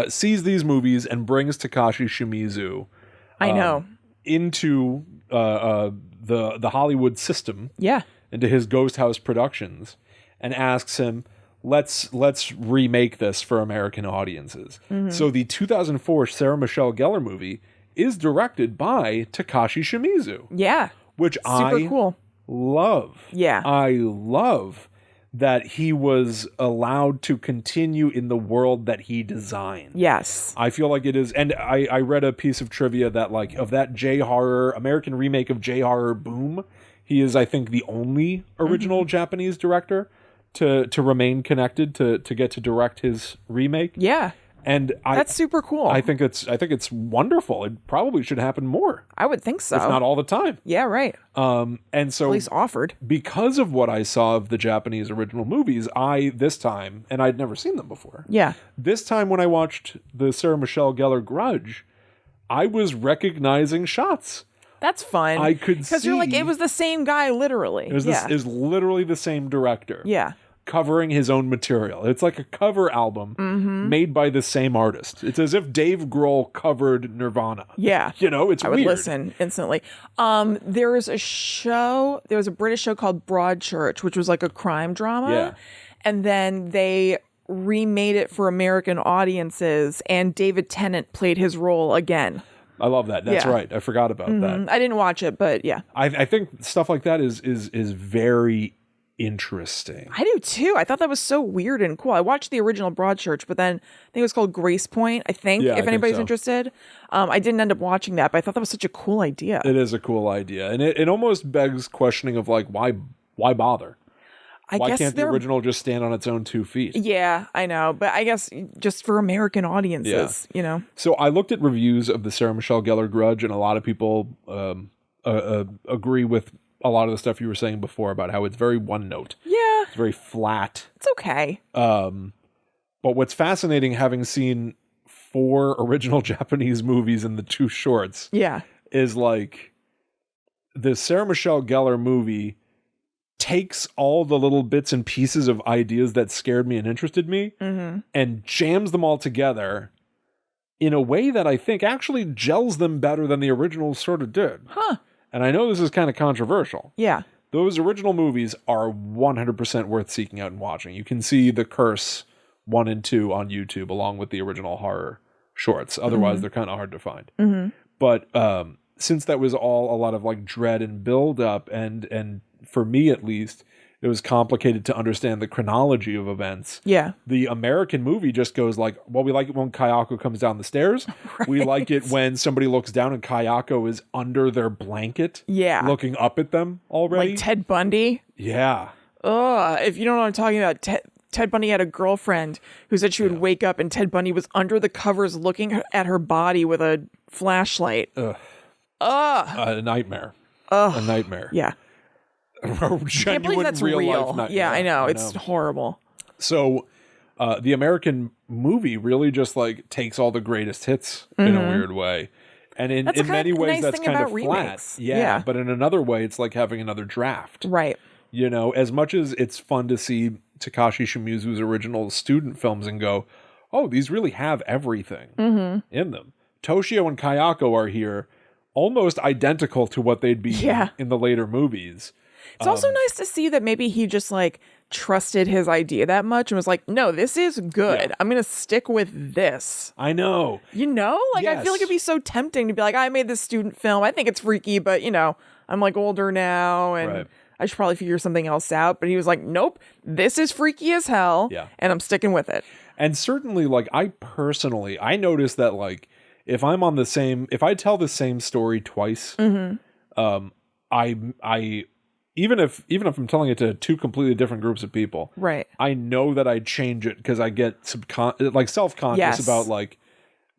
sees these movies and brings Takashi Shimizu
I know.
into the Hollywood system,
Yeah.
into his Ghost House Productions, and asks him, let's remake this for American audiences. So the 2004 Sarah Michelle Gellar movie is directed by Takashi Shimizu,
Yeah.
which
Super cool.
love.
Yeah.
I love that he was allowed to continue in the world that he designed.
Yes.
I feel like it is, and I read a piece of trivia that like of that J-horror, American remake of J-horror boom, he is, I think, the only original Japanese director to remain connected to get to direct his remake.
Yeah.
And
That's super cool.
I think it's wonderful. It probably should happen more,
I would think so.
if not all the time.
Yeah, right.
And so
At least offered.
because of what I saw of the Japanese original movies, this time, and I'd never seen them before.
Yeah.
This time when I watched the Sarah Michelle Gellar Grudge, I was recognizing shots.
That's fun.
I could
Because you're like,
see-
it was the same guy, literally.
It was literally the same director.
Yeah.
Covering his own material. It's like a cover album made by the same artist. It's as if Dave Grohl covered Nirvana.
Yeah.
You know, it's
I would
weird.
listen instantly. There was a British show called Broadchurch, which was like a crime drama.
Yeah.
And then they remade it for American audiences, and David Tennant played his role again.
I love that. That's
Yeah.
right. I forgot about that.
I didn't watch it, but yeah.
I think stuff like that is very interesting.
I do too. I thought that was so weird and cool. I watched the original Broadchurch, but then I think it was called Grace Point, I think,
Yeah, I
if
think
anybody's
so.
interested. I didn't end up watching that, but I thought that was such a cool idea.
It is a cool idea. And it almost begs questioning of like, why bother?
I
Why
guess
can't the
they're-
original just stand on its own 2 feet?
Yeah, I know. But I guess just for American audiences, you know?
So I looked at reviews of the Sarah Michelle Gellar Grudge, and a lot of people agree with a lot of the stuff you were saying before about how it's very one note.
Yeah,
It's very flat.
it's okay.
But what's fascinating, having seen 4 original Japanese movies in the 2 shorts,
Yeah.
is like the Sarah Michelle Gellar movie takes all the little bits and pieces of ideas that scared me and interested me and jams them all together in a way that I think actually gels them better than the original sort of did.
Huh.
And I know this is kind of controversial,
Yeah.
those original movies are 100% worth seeking out and watching. You can see The Curse 1 and 2 on YouTube along with the original horror shorts. Otherwise, they're kind of hard to find. But since that was all a lot of like dread and build up, and for me at least, it was complicated to understand the chronology of events.
Yeah.
The American movie just goes like, well, we like it when Kayako comes down the stairs. Right. We like it when somebody looks down and Kayako is under their blanket.
Yeah.
Looking up at them already.
Like Ted Bundy.
Yeah.
Ugh. If you don't know what I'm talking about, Ted Bundy had a girlfriend who said she would wake up and Ted Bundy was under the covers looking at her body with a flashlight.
Ugh.
Ugh.
A nightmare.
Ugh.
A nightmare.
Yeah.
I
can't believe that's real. Yeah, I know. It's horrible.
So the American movie really just like takes all the greatest hits in a weird way. And in many ways that's kind of flat. Yeah. But in another way, it's like having another draft.
Right.
You know, as much as it's fun to see Takashi Shimizu's original student films and go, oh, these really have everything in them. Toshio and Kayako are here almost identical to what they'd be in the later movies.
It's also nice to see that maybe he just like trusted his idea that much and was like, no, this is good. I'm going to stick with this.
I know.
You know, like I feel like it'd be so tempting to be like, I made this student film. I think it's freaky, but you know, I'm like older now and I should probably figure something else out. But he was like, nope, this is freaky as hell. Yeah. And I'm sticking with it.
And certainly like I noticed that like if I tell the same story twice, I even if I'm telling it to two completely different groups of people,
right?
I know that I change it because I get self-conscious about like,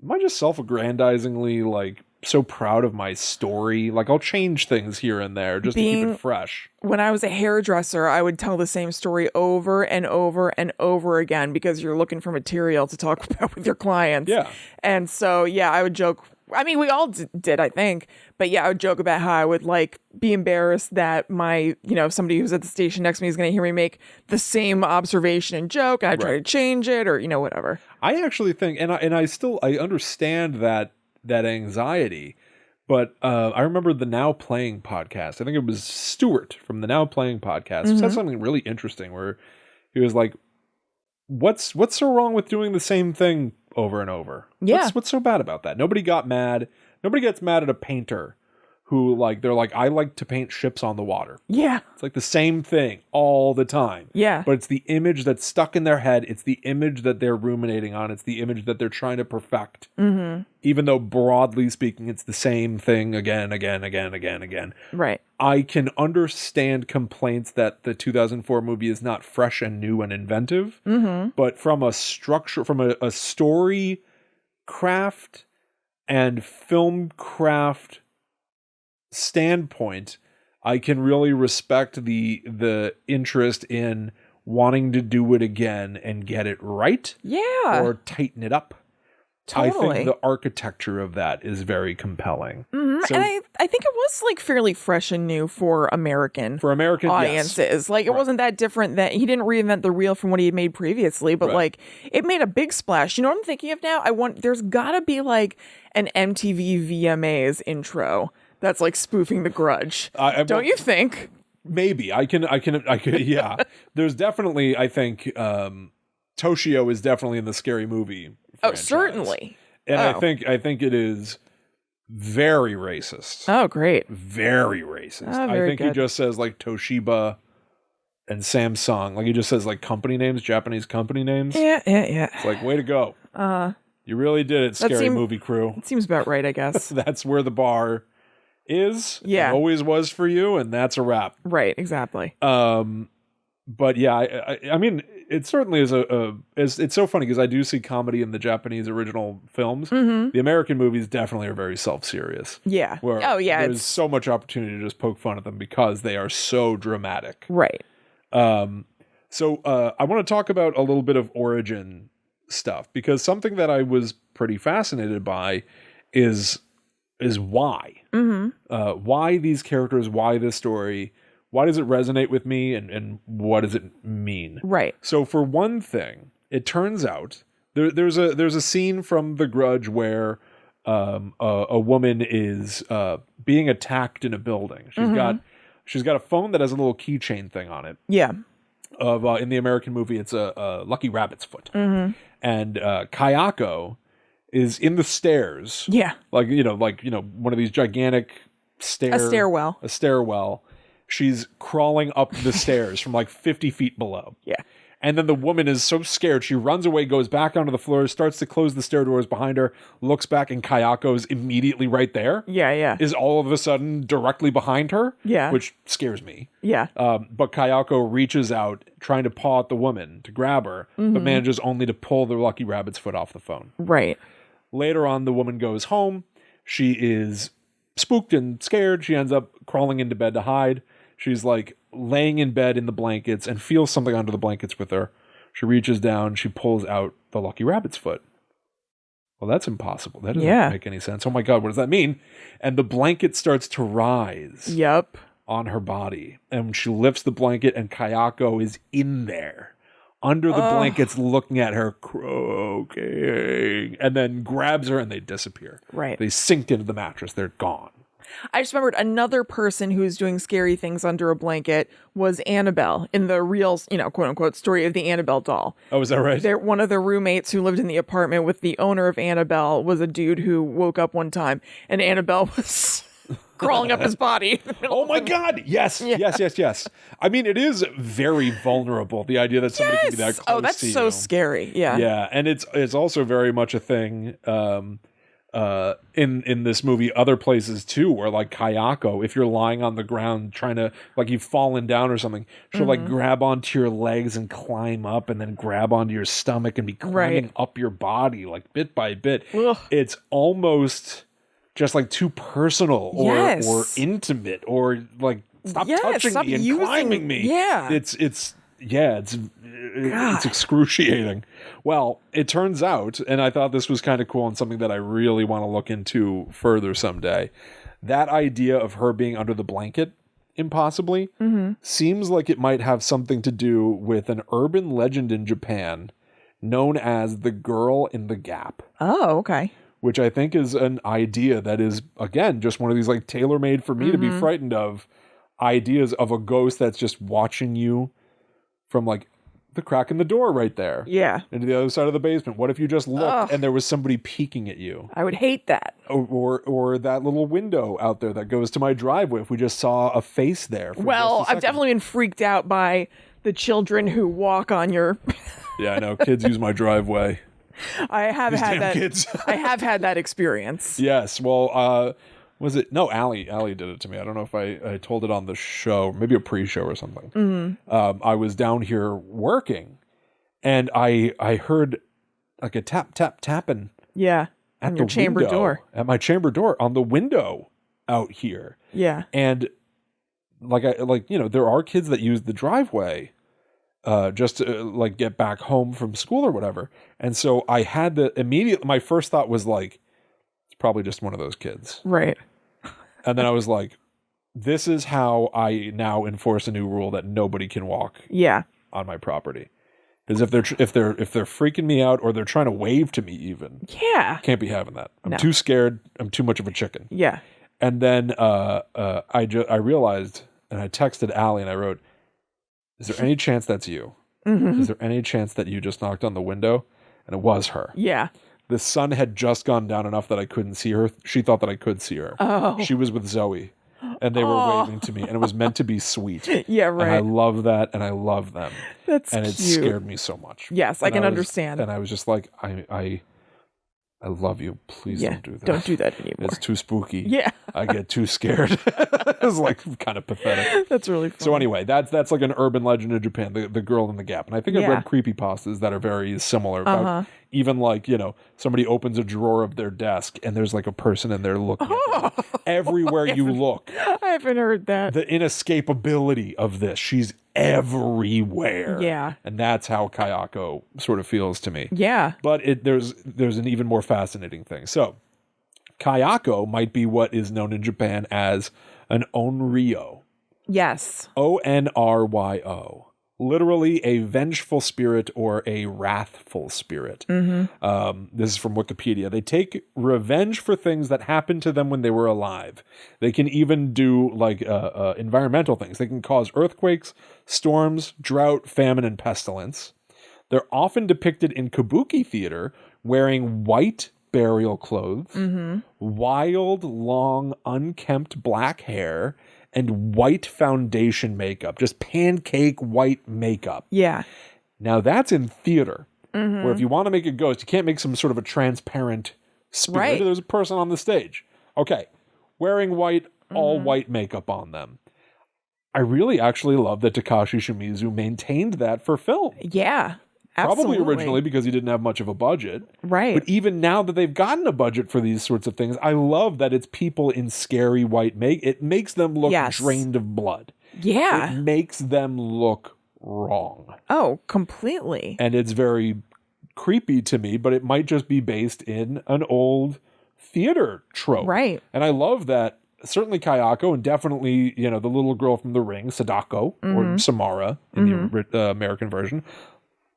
am I just self-aggrandizingly like so proud of my story? Like I'll change things here and there just to keep it fresh.
When I was a hairdresser, I would tell the same story over and over and over again because you're looking for material to talk about with your clients. Yeah. And so, I would joke. I mean, we all did, I think. But I would joke about how I would like be embarrassed that somebody who's at the station next to me is going to hear me make the same observation and joke. And I try to change it or, whatever.
I actually think, and I understand that anxiety. But I remember the Now Playing podcast. I think it was Stuart from the Now Playing podcast said something really interesting where he was like, what's so wrong with doing the same thing over and over? Yeah. What's so bad about that? Nobody got mad. Nobody gets mad at a painter who they're like, I like to paint ships on the water. Yeah. It's like the same thing all the time. Yeah. But it's the image that's stuck in their head. It's the image that they're ruminating on. It's the image that they're trying to perfect. Even though broadly speaking, it's the same thing again. Right. I can understand complaints that the 2004 movie is not fresh and new and inventive. But from a structure, from a story craft and film craft standpoint, I can really respect the interest in wanting to do it again and get it right. Yeah. Or tighten it up. Totally. I think the architecture of that is very compelling. So,
and I think it was like fairly fresh and new for American audiences. Yes. Like it wasn't that different that he didn't reinvent the wheel from what he had made previously, but like it made a big splash. You know what I'm thinking of now? there's gotta be like an MTV VMAs intro that's like spoofing The Grudge. Don't you think?
Maybe I can. Yeah. There's definitely, I think, Toshio is definitely in the Scary Movie franchise.
Oh, certainly.
And I think it is very racist.
Oh, great.
Very racist. I think he just says like Toshiba and Samsung. Like he just says like company names, Japanese company names. Yeah. It's like, way to go. You really did it, Scary Movie crew.
It seems about right, I guess.
That's where the bar is. Yeah. It always was for you, and that's a wrap.
Right, exactly.
But yeah, I mean, it certainly is it's so funny because I do see comedy in the Japanese original films. The American movies definitely are very self-serious. Yeah. There's so much opportunity to just poke fun at them because they are so dramatic. Right. So I want to talk about a little bit of origin stuff because something that I was pretty fascinated by is why. Why these characters, why this story. Why does it resonate with me and what does it mean? Right. So for one thing, it turns out there's a scene from The Grudge where a woman is being attacked in a building. She's got She's got a phone that has a little keychain thing on it.
Yeah.
Of in the American movie, it's a lucky rabbit's foot. And Kayako is in the stairs.
Yeah.
Like one of these gigantic
A stairwell.
A stairwell. She's crawling up the stairs from like 50 feet below.
Yeah.
And then the woman is so scared, she runs away, goes back onto the floor, starts to close the stair doors behind her, looks back, and Kayako's immediately right there.
Yeah, yeah.
Is all of a sudden directly behind her.
Yeah.
Which scares me.
Yeah.
But Kayako reaches out, trying to paw at the woman to grab her, but manages only to pull the lucky rabbit's foot off the phone.
Right.
Later on, the woman goes home. She is spooked and scared. She ends up crawling into bed to hide. She's like laying in bed in the blankets and feels something under the blankets with her. She reaches down. She pulls out the lucky rabbit's foot. Well, that's impossible. That doesn't make any sense. Oh my God, what does that mean? And the blanket starts to rise.
Yep.
On her body. And she lifts the blanket and Kayako is in there. Under the blankets looking at her, croaking. And then grabs her and they disappear.
Right.
They sink into the mattress. They're gone.
I just remembered another person who's doing scary things under a blanket was Annabelle in the real, quote unquote, story of the Annabelle doll.
Oh, is that right?
One of the roommates who lived in the apartment with the owner of Annabelle was a dude who woke up one time and Annabelle was crawling up his body.
Oh my God. Yes. Yeah. Yes. I mean, it is very vulnerable. The idea that somebody can be that close to you.
Oh, that's so scary. Yeah.
Yeah. And it's also very much a thing, in this movie, other places too, where like Kayako, if you're lying on the ground trying to, like you've fallen down or something, she'll like grab onto your legs and climb up and then grab onto your stomach and be climbing up your body like bit by bit. Ugh. It's almost just like too personal or intimate or like stop touching me and climbing me.
Yeah.
It's excruciating. Well, it turns out, and I thought this was kind of cool and something that I really want to look into further someday, that idea of her being under the blanket impossibly seems like it might have something to do with an urban legend in Japan known as the girl in the gap.
Oh, okay.
Which I think is an idea that is, again, just one of these like tailor-made for me to be frightened of ideas of a ghost that's just watching you from like the crack in the door right there.
Yeah.
Into the other side of the basement. What if you just looked and there was somebody peeking at you?
I would hate that.
Or that little window out there that goes to my driveway. If we just saw a face there.
Well, I've definitely been freaked out by the children who walk on your...
Yeah, I know. Kids use my driveway.
I have
These
had
damn
that.
Kids.
I have had that experience.
Yes. Well, was it? No, Allie did it to me. I don't know if I told it on the show, maybe a pre-show or something. I was down here working and I heard like a tapping.
Yeah.
At
your chamber door.
At my chamber door on the window out here.
Yeah.
And there are kids that use the driveway just to like get back home from school or whatever. And so I had to my first thought was like, it's probably just one of those kids.
Right.
And then I was like, this is how I now enforce a new rule that nobody can walk on my property. Because if they're freaking me out or they're trying to wave to me even.
Yeah.
Can't be having that. I'm too scared. I'm too much of a chicken.
Yeah.
And then I realized, and I texted Allie and I wrote, is there any chance that's you? Is there any chance that you just knocked on the window? And it was her.
Yeah.
The sun had just gone down enough that I couldn't see her. She thought that I could see her.
Oh.
She was with Zoe. And they were waving to me. And it was meant to be sweet.
Yeah, right.
And I love that. And I love them.
That's
and
cute.
It scared me so much.
Yes, I can understand.
And I was just like, I love you. Please don't do that.
Don't do that anymore.
It's too spooky.
Yeah.
I get too scared. It's like kind of pathetic.
That's really funny.
So anyway, that's like an urban legend in Japan, the girl in the gap. And I think I've read creepypastas that are very similar. About even like, somebody opens a drawer of their desk and there's like a person in there looking at them. Everywhere you look.
I haven't heard that.
The inescapability of this. She's everywhere.
Yeah.
And that's how Kayako sort of feels to me.
Yeah.
But there's an even more fascinating thing. So Kayako might be what is known in Japan as an onryo.
Yes.
Onryo. literally a vengeful spirit or a wrathful spirit. This is from Wikipedia. They take revenge for things that happened to them when they were alive. They can even do like environmental things. They can cause earthquakes, storms, drought, famine, and pestilence. They're often depicted in kabuki theater wearing white burial clothes, wild, long, unkempt black hair, and white foundation makeup, just pancake white makeup.
Yeah.
Now that's in theater, where if you want to make a ghost, you can't make some sort of a transparent spirit.
Right.
There's a person on the stage. Okay. Wearing white, all white makeup on them. I really actually love that Takashi Shimizu maintained that for film.
Yeah. Absolutely.
Probably originally because he didn't have much of a budget.
Right.
But even now that they've gotten a budget for these sorts of things, I love that it's people in scary white make. It makes them look drained of blood.
Yeah.
It makes them look wrong.
Oh, completely.
And it's very creepy to me, but it might just be based in an old theater trope.
Right.
And I love that certainly Kayako and definitely, the little girl from The Ring, Sadako, or Samara in the American version.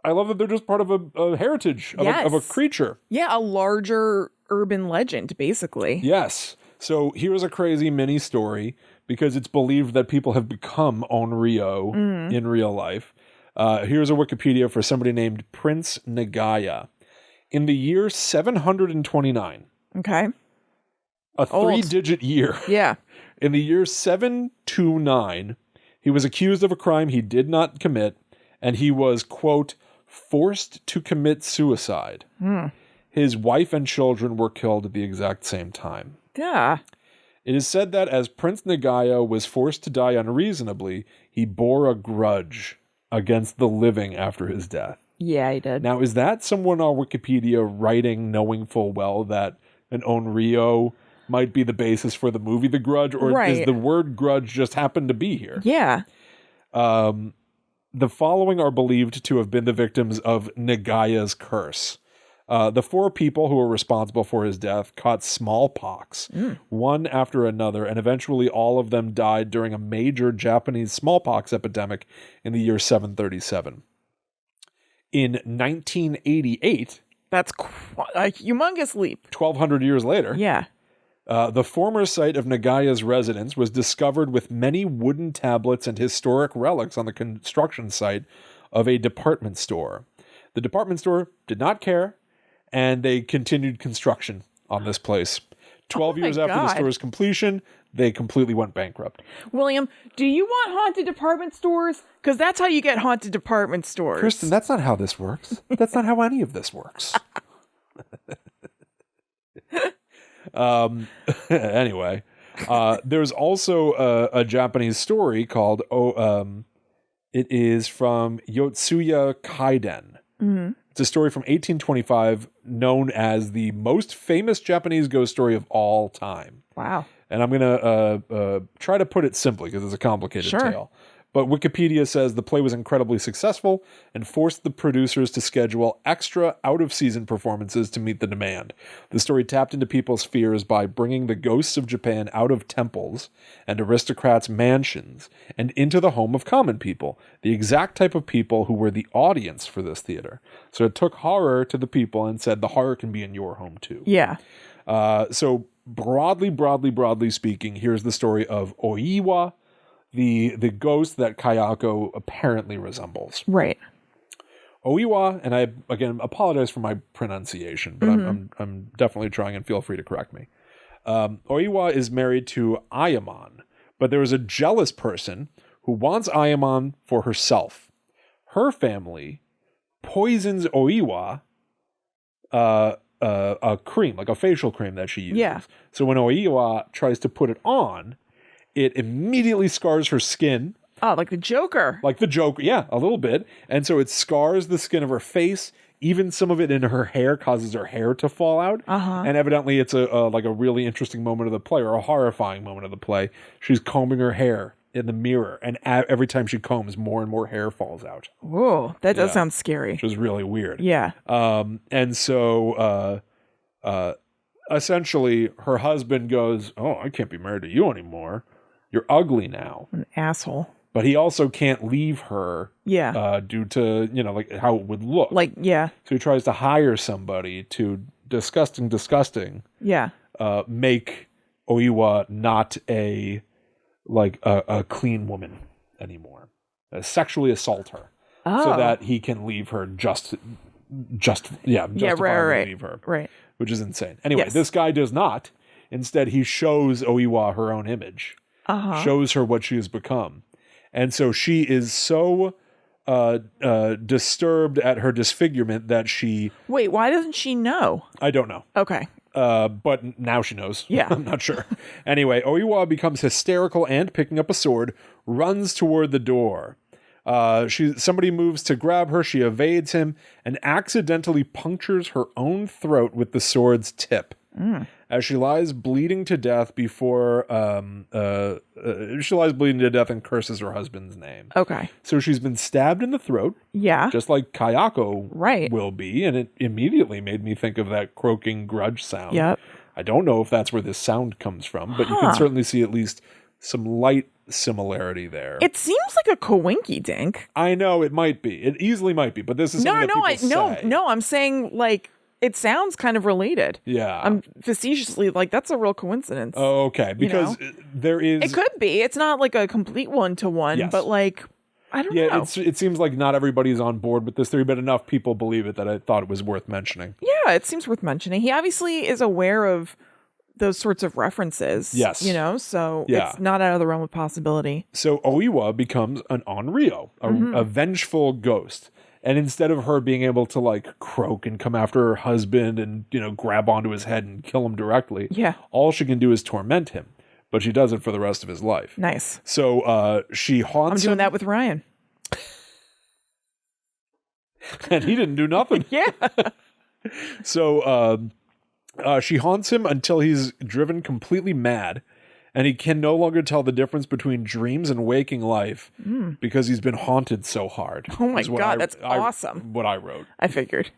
I love that they're just part of a heritage of a creature.
Yeah, a larger urban legend, basically.
Yes. So here's a crazy mini story because it's believed that people have become Onryo in real life. Here's a Wikipedia for somebody named Prince Nagaya. In the year 729.
Okay.
A three-digit year.
Yeah.
In the year 729, he was accused of a crime he did not commit, and he was, quote, forced to commit suicide. His wife and children were killed at the exact same time.
Yeah.
It is said that as Prince Nagaya was forced to die unreasonably, he bore a grudge against the living after his death.
Yeah, he did.
Now, is that someone on Wikipedia writing knowing full well that an Onryo might be the basis for the movie The Grudge, or is the word grudge just happened to be here?
Yeah.
The following are believed to have been the victims of Nagaya's curse. The four people who were responsible for his death caught smallpox, one after another, and eventually all of them died during a major Japanese smallpox epidemic in the year 737. In 1988...
That's a humongous leap.
1,200 years later...
Yeah.
The former site of Nagaya's residence was discovered with many wooden tablets and historic relics on the construction site of a department store. The department store did not care, and they continued construction on this place. 12 years after the store's completion, they completely went bankrupt.
William, do you want haunted department stores? Because that's how you get haunted department stores.
Kristen, that's not how this works. That's not how any of this works. Anyway, there's also a Japanese story called it is from Yotsuya Kaiden. It's a story from 1825 known as the most famous Japanese ghost story of all time.
Wow.
And I'm going to try to put it simply because it's a complicated tale. But Wikipedia says the play was incredibly successful and forced the producers to schedule extra out-of-season performances to meet the demand. The story tapped into people's fears by bringing the ghosts of Japan out of temples and aristocrats' mansions and into the home of common people, the exact type of people who were the audience for this theater. So it took horror to the people and said the horror can be in your home too.
Yeah.
So broadly speaking, here's the story of Oiwa, the ghost that Kayako apparently resembles.
Right.
Oiwa, and I again apologize for my pronunciation, but I'm definitely trying, and feel free to correct me. Oiwa is married to Ayamon, but there is a jealous person who wants Ayamon for herself. Her family poisons Oiwa a cream, like a facial cream that she uses.
Yeah.
So when Oiwa tries to put it on, it immediately scars her skin.
Oh, like the Joker.
Like the Joker, yeah, a little bit. And so it scars the skin of her face. Even some of it in her hair causes her hair to fall out. And evidently it's a really interesting moment of the play, or a horrifying moment of the play. She's combing her hair in the mirror, and every time she combs, more and more hair falls out.
Whoa, that does sound scary.
Which is really weird.
Yeah.
And so essentially her husband goes, "Oh, I can't be married to you anymore. You're ugly now."
An asshole.
But he also can't leave her
Yeah.
due to, you know, like how it would look.
Like, yeah.
So he tries to hire somebody to disgusting,
Yeah.
make Oiwa not a clean woman anymore. Sexually assault her. So that he can leave her justifiably leave her.
Right.
Which is insane. Anyway,
Yes.
this guy does not. Instead, he shows Oiwa her own image. Shows her what she has become. And so she is so disturbed at her disfigurement that she...
Wait, why doesn't she know?
I don't know.
Okay.
But now she knows.
Yeah.
I'm not sure. Anyway, Oiwa becomes hysterical and, picking up a sword, runs toward the door. Somebody moves to grab her. She evades him and accidentally punctures her own throat with the sword's tip. As she lies bleeding to death and curses her husband's name.
Okay.
So she's been stabbed in the throat.
Yeah.
Just like Kayako
Right.
will be. And it immediately made me think of that croaking Grudge sound.
Yep.
I don't know if that's where this sound comes from, but you can certainly see at least some light similarity there.
It seems like a coinky dink.
I know it might be. It easily might be, but this is something that people say.
I'm saying like it sounds kind of related.
Yeah.
I'm facetiously like that's a real coincidence.
Oh, okay. Because there is...
It could be. It's not like a complete one-to-one,
Yes.
but like I don't know.
It seems like not everybody's on board with this theory, but enough people believe it that I thought it was worth mentioning.
Yeah, it seems worth mentioning. He obviously is aware of those sorts of references.
Yes.
You know, so
Yeah.
it's not out of the realm of possibility.
So Oiwa becomes an Onryo, a vengeful ghost. And instead of her being able to like croak and come after her husband and, you know, grab onto his head and kill him directly,
Yeah.
all she can do is torment him. But she does it for the rest of his life.
Nice.
So she haunts
I'm doing
him.
that with Ryan.
And he didn't do nothing.
Yeah.
So she haunts him until he's driven completely mad, and he can no longer tell the difference between dreams and waking life because he's been haunted so hard.
Oh my
is what
God, that's awesome.
What I wrote.
I figured.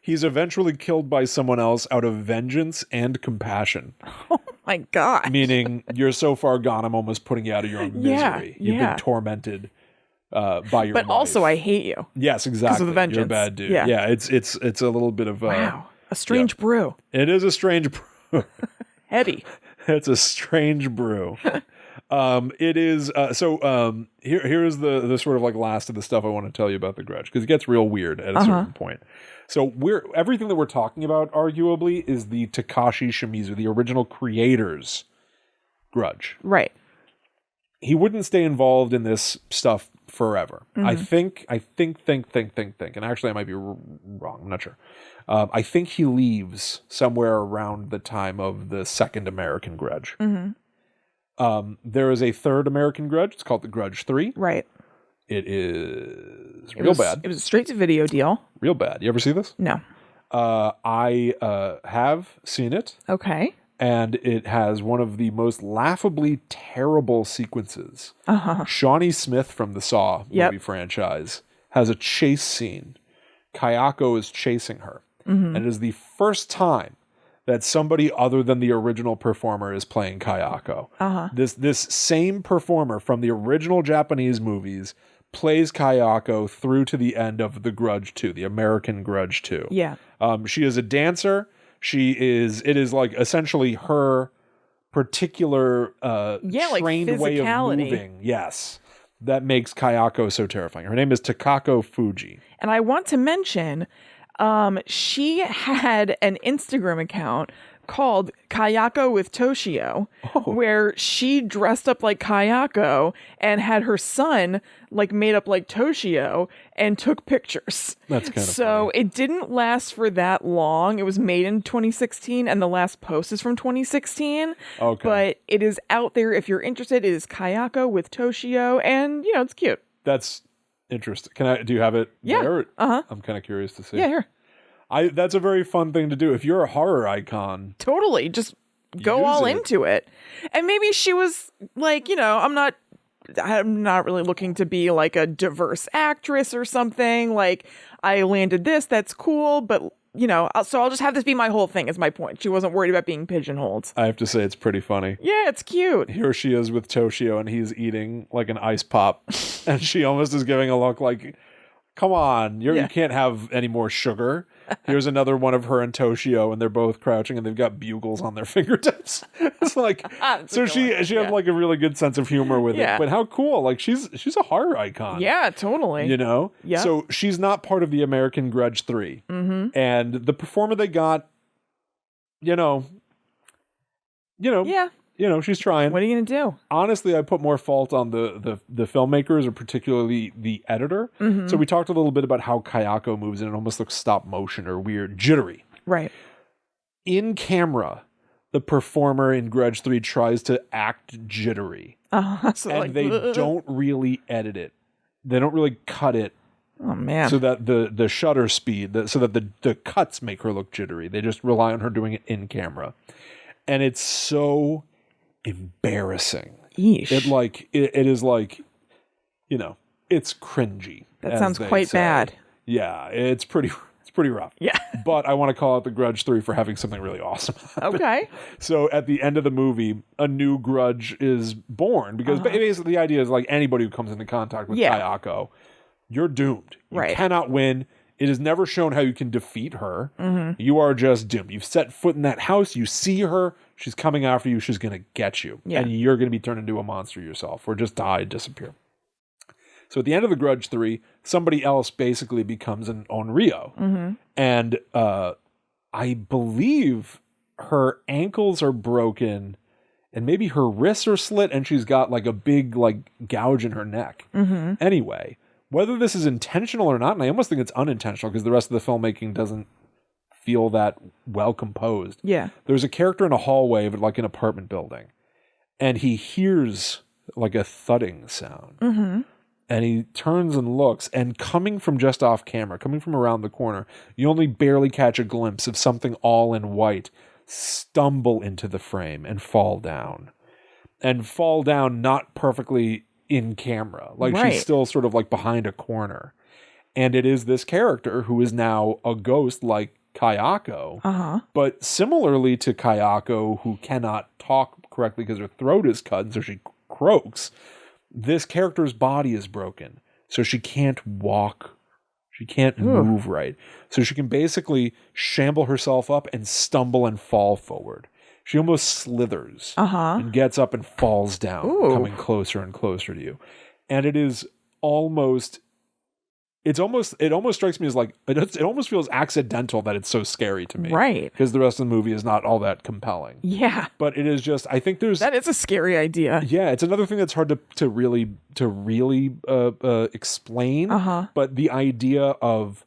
He's eventually killed by someone else out of vengeance and compassion.
Oh my God.
Meaning, you're so far gone, I'm almost putting you out of your own misery. You've been tormented by your
But
life.
also, I hate you.
Yes, exactly.
Of the vengeance.
You're a bad dude.
Yeah.
It's a little bit of...
Wow. A strange brew.
It is a strange brew.
Heady.
It's a strange brew. It is here's the sort of like last of the stuff I want to tell you about the Grudge, because it gets real weird at a certain point. So everything that we're talking about arguably is the Takashi Shimizu, the original creator's Grudge.
Right.
He wouldn't stay involved in this stuff forever. I think, and actually I might be wrong, I'm not sure. I think he leaves somewhere around the time of the second American Grudge. There is a third American Grudge. It's called the Grudge 3.
Right.
It is bad.
It was a straight-to-video deal.
Real bad. You ever see this?
No.
I have seen it.
Okay.
And it has one of the most laughably terrible sequences. Shawnee Smith from the Saw movie franchise has a chase scene. Kayako is chasing her. And it is the first time that somebody other than the original performer is playing Kayako. This same performer from the original Japanese movies plays Kayako through to the end of the Grudge 2, the American Grudge 2.
Yeah.
She is a dancer. It is like essentially her particular trained way of moving. Yes. That makes Kayako so terrifying. Her name is Takako Fuji.
And I want to mention, she had an Instagram account called Kayako with Toshio, where she dressed up like Kayako and had her son like made up like Toshio and took pictures.
That's kind of
so
funny.
It didn't last for that long. It was made in 2016 and the last post is from 2016.
Okay.
But it is out there if you're interested. It is Kayako with Toshio and it's cute.
That's interesting. Do you have it there? I'm kind of curious to see.
Yeah, here.
That's a very fun thing to do. If you're a horror icon.
Totally. Just go all into it. And maybe she was like, I'm not really looking to be like a diverse actress or something. Like, I landed this, that's cool, but so I'll just have this be my whole thing is my point. She wasn't worried about being pigeonholed.
I have to say it's pretty funny.
Yeah, it's cute.
Here she is with Toshio, and he's eating like an ice pop, and she almost is giving a look like, come on, you can't have any more sugar. Here's another one of her and Toshio, and they're both crouching, and they've got bugles on their fingertips. It's like, so she has like a really good sense of humor with it. But how cool! Like she's a horror icon.
Yeah, totally.
Yeah. So she's not part of the American Grudge 3, and the performer they got, she's trying.
What are you gonna do?
Honestly, I put more fault on the filmmakers, or particularly the editor. So we talked a little bit about how Kayako moves, and it almost looks stop motion or weird, jittery.
Right.
In camera, the performer in Grudge 3 tries to act jittery, and they don't really edit it. They don't really cut it.
Oh man!
So that the shutter speed, so that the cuts make her look jittery. They just rely on her doing it in camera, and it's so embarrassing.
Yeesh.
It is like, it's cringy.
That sounds quite bad.
Yeah, it's pretty rough. Yeah. But I want to call out the Grudge 3 for having something really awesome happen.
Okay.
So at the end of the movie, a new Grudge is born, because basically the idea is like anybody who comes into contact with Kayako, you're doomed. You cannot win. It is never shown how you can defeat her. You are just doomed. You've set foot in that house. You see her. She's coming after you. She's going to get you. Yeah. And you're going to be turned into a monster yourself, or just die, disappear. So at the end of the Grudge 3, somebody else basically becomes an Onryo. And I believe her ankles are broken, and maybe her wrists are slit, and she's got like a big gouge in her neck. Anyway, whether this is intentional or not, and I almost think it's unintentional because the rest of the filmmaking doesn't feel that well composed. Yeah. There's a character in a hallway of like an apartment building, and he hears like a thudding sound. And he turns and looks, and coming from just off camera, coming from around the corner, you only barely catch a glimpse of something all in white stumble into the frame and fall down. And fall down not perfectly in camera. Like she's still sort of like behind a corner. And it is this character who is now a ghost like Kayako. But similarly to Kayako, who cannot talk correctly because her throat is cut, and so she croaks, this character's body is broken. So she can't walk. She can't move right. So she can basically shamble herself up and stumble and fall forward. She almost slithers and gets up and falls down, coming closer and closer to you. And it is almost... it almost strikes me as like, it almost feels accidental that it's so scary to me. Right. Because the rest of the movie is not all that compelling. Yeah. But it is just, I think there's...
that is a scary idea.
Yeah, it's another thing that's hard to really explain. But the idea of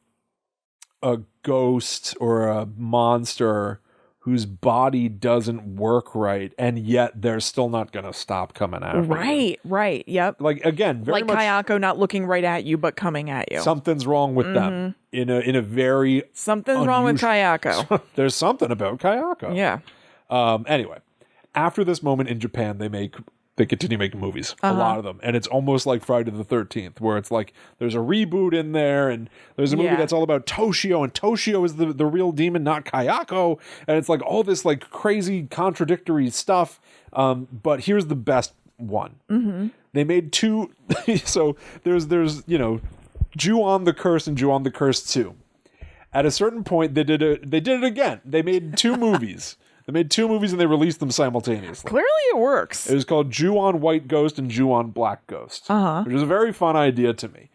a ghost or a monster whose body doesn't work right, and yet they're still not going to stop coming after you.
Right, yep.
Like, again, very much...
Kayako not looking right at you, but coming at you.
Something's wrong with them. In a very...
something's wrong with Kayako.
There's something about Kayako. Yeah. Anyway, after this moment in Japan, they continue making movies, a lot of them. And it's almost like Friday the 13th, where it's like there's a reboot in there, and there's a movie that's all about Toshio, and Toshio is the real demon, not Kayako. And it's like all this like crazy contradictory stuff. But here's the best one. They made two. So there's Ju-on the Curse and Ju-on the Curse 2. At a certain point, they did it again. They made two movies. They made two movies and they released them simultaneously.
Clearly it works.
It was called Ju-on White Ghost and Ju-on Black Ghost, which is a very fun idea to me.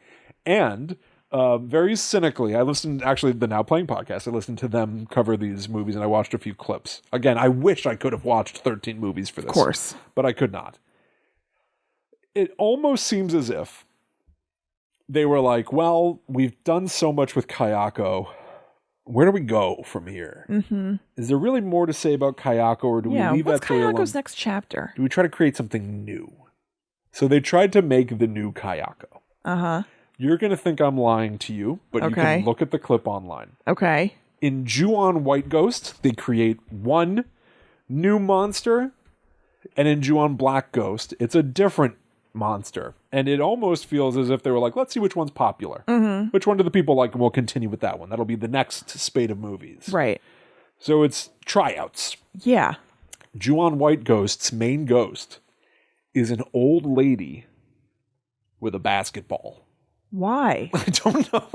And very cynically, I listened, actually, the Now Playing podcast, I listened to them cover these movies and I watched a few clips. Again, I wish I could have watched 13 movies for this. Of course. But I could not. It almost seems as if they were like, well, we've done so much with Kayako. Where do we go from here? Is there really more to say about Kayako, or do we leave that story alone?
What's Kayako's next chapter?
Do we try to create something new? So they tried to make the new Kayako. You're going to think I'm lying to you, but you can look at the clip online. Okay. In Ju-on White Ghost, they create one new monster, and in Ju-on Black Ghost, it's a different monster. And it almost feels as if they were like, let's see which one's popular. Which one do the people like, and we'll continue with that one. That'll be the next spate of movies.
Right.
So it's tryouts.
Yeah.
Ju-on White Ghost's main ghost is an old lady with a basketball.
Why?
I don't know.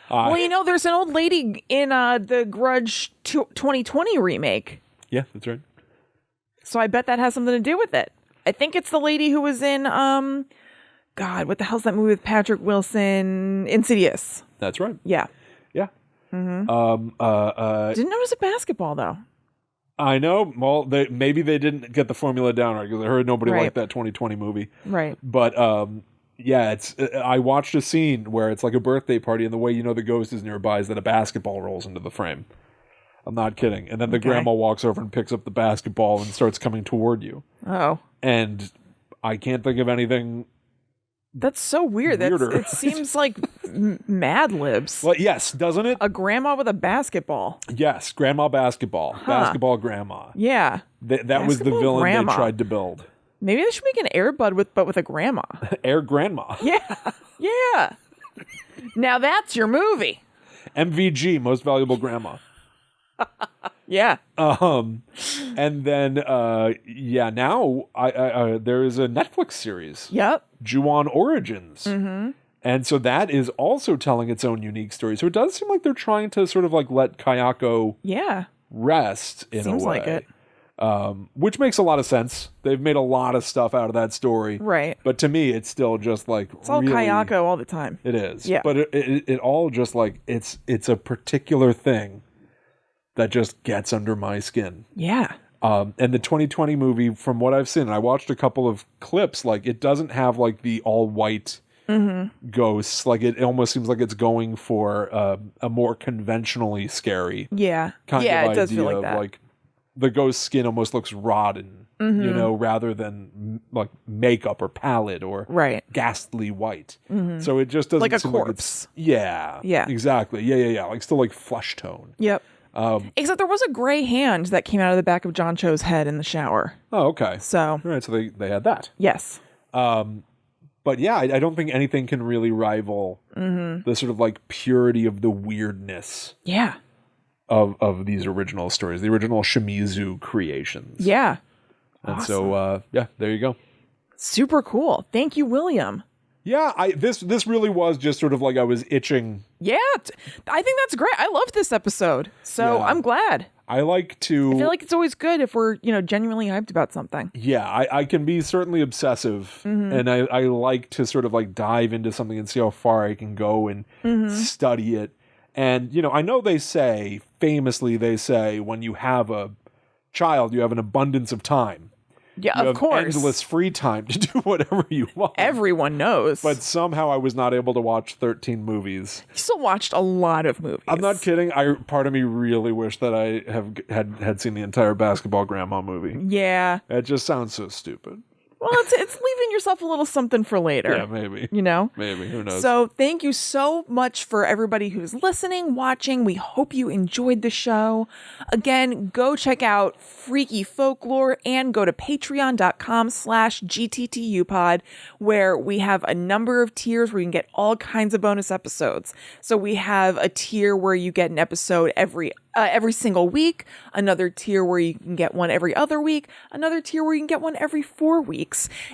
Well, there's an old lady in the Grudge 2020 remake.
Yeah, that's right.
So I bet that has something to do with it. I think it's the lady who was in, God, what the hell's that movie with Patrick Wilson? Insidious.
That's right.
Yeah.
Yeah.
Didn't notice a basketball, though.
I know. Well, maybe they didn't get the formula down right, because I heard nobody
Right.
liked that 2020 movie.
Right.
But yeah, I watched a scene where it's like a birthday party, and the way you know the ghost is nearby is that a basketball rolls into the frame. I'm not kidding. And then the grandma walks over and picks up the basketball and starts coming toward you.
Oh.
And I can't think of anything.
That's so weird. It seems like Mad Libs.
Well, yes, doesn't it?
A grandma with a basketball.
Yes, grandma basketball. Basketball grandma.
Yeah.
That was the
Basketball
villain
grandma.
they tried to build.
Maybe they should make an Air Bud but with a grandma.
Air grandma.
Yeah. Yeah. Now that's your movie.
MVG, most valuable grandma.
Yeah.
And then now I there is a Netflix series.
Yep.
Ju-on Origins. And so that is also telling its own unique story. So it does seem like they're trying to sort of like let Kayako rest in
Seems
a way.
like it.
Which makes a lot of sense. They've made a lot of stuff out of that story.
Right.
But to me, it's still just like
It's all
really,
Kayako all the time.
It is.
Yeah.
But it all just like, it's a particular thing that just gets under my skin.
Yeah.
And the 2020 movie, from what I've seen, and I watched a couple of clips, like it doesn't have like the all white ghosts. Like it almost seems like it's going for a more conventionally scary
Yeah.
kind
Yeah,
of
it does
idea
feel like
of
that.
like the ghost skin almost looks rotten, rather than like makeup or pallid or
Right.
ghastly white. So it just doesn't
Like a
seem
corpse.
like it's yeah,
Yeah.
exactly, yeah, like still like flesh tone.
Yep. Except there was a gray hand that came out of the back of John Cho's head in the shower.
Oh, okay.
So,
All right, so they had that.
yes.
But yeah, I don't think anything can really rival the sort of like purity of the weirdness
Yeah.
of these original stories, the original Shimizu creations.
Yeah.
And so, there you go.
Super cool. Thank you, William.
Yeah, this really was just sort of like I was itching.
Yeah. I think that's great. I love this episode. So
Yeah.
I'm glad.
I like to...
I feel like it's always good if we're, genuinely hyped about something.
Yeah, I can be certainly obsessive, and I like to sort of like dive into something and see how far I can go and study it. And, I know famously they say, when you have a child, you have an abundance of time.
Yeah,
You
of
have
course.
endless free time to do whatever you want.
Everyone knows.
But somehow I was not able to watch 13 movies.
you still watched a lot of movies.
I'm not kidding. Part of me really wish that I had seen the entire Basketball Grandma movie.
Yeah.
It just sounds so stupid.
Well, it's leaving yourself a little something for later.
Yeah, maybe. Maybe. Who knows?
So thank you so much for everybody who's listening, watching. We hope you enjoyed the show. Again, go check out Freaky Folklore and go to patreon.com/GTTUpod, where we have a number of tiers where you can get all kinds of bonus episodes. So we have a tier where you get an episode every single week, another tier where you can get one every other week, another tier where you can get one every 4 weeks.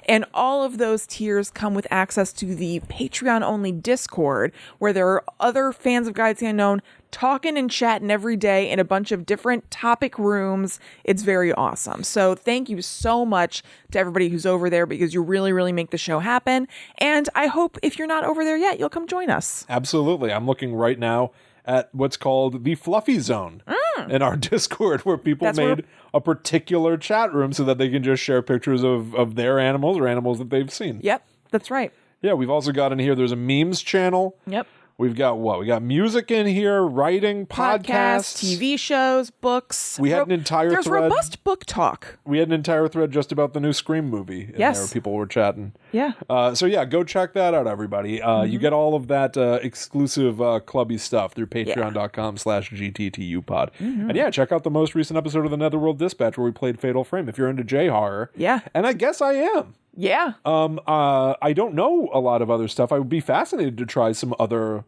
And all of those tiers come with access to the Patreon only Discord, where there are other fans of Guides to the Unknown talking and chatting every day in a bunch of different topic rooms. It's very awesome. So thank you so much to everybody who's over there, because you really, really make the show happen. And I hope if you're not over there yet, you'll come join us.
Absolutely. I'm looking right now at what's called the Fluffy Zone in our Discord, where people made a particular chat room so that they can just share pictures of their animals or animals that they've seen.
Yep, that's right.
Yeah, we've also got in here, there's a memes channel.
Yep.
We've got what? We got music in here, writing, podcasts,
TV shows, books.
We had an entire
There's
thread.
robust book talk.
We had an entire thread just about the new Scream movie.
Yes.
There, people were chatting.
Yeah.
So yeah, go check that out, everybody. You get all of that exclusive clubby stuff through patreon.com/GTTUpod. And yeah, check out the most recent episode of the Netherworld Dispatch where we played Fatal Frame if you're into J-horror.
Yeah.
And I guess I am.
Yeah.
I don't know a lot of other stuff. I would be fascinated to try some other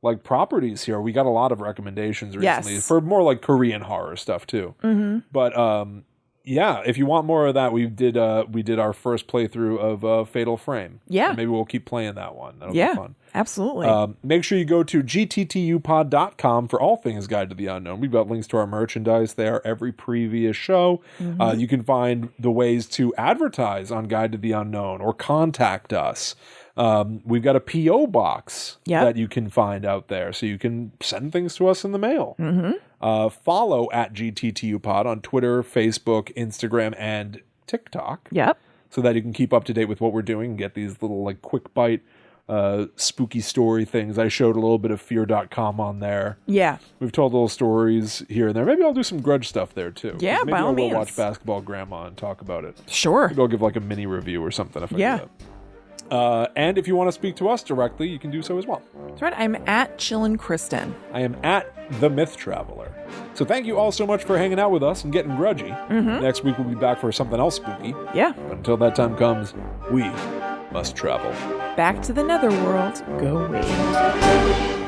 like properties here. We got a lot of recommendations recently for more like Korean horror stuff too. But yeah, if you want more of that, we did our first playthrough of Fatal Frame.
Yeah.
So maybe we'll keep playing that one. That'll be fun.
Absolutely.
Make sure you go to gttupod.com for all things Guide to the Unknown. We've got links to our merchandise there, every previous show. You can find the ways to advertise on Guide to the Unknown or contact us. We've got a P.O. box that you can find out there, so you can send things to us in the mail. Follow at GTTUpod on Twitter, Facebook, Instagram, and TikTok.
Yep.
So that you can keep up to date with what we're doing and get these little like quick bite spooky story things. I showed a little bit of fear.com on there.
Yeah.
We've told little stories here and there. Maybe I'll do some Grudge stuff there too.
Yeah,
maybe
by all means.
I'll watch Basketball Grandma and talk about it.
Sure.
Maybe I'll give like a mini review or something if I do that. And if you want to speak to us directly, you can do so as well.
That's right. I'm at Chillin' Kristen.
I am at The Myth Traveler. So thank you all so much for hanging out with us and getting grudgy. Next week we'll be back for something else spooky.
Yeah.
But until that time comes, we must travel.
Back to the netherworld. Go away.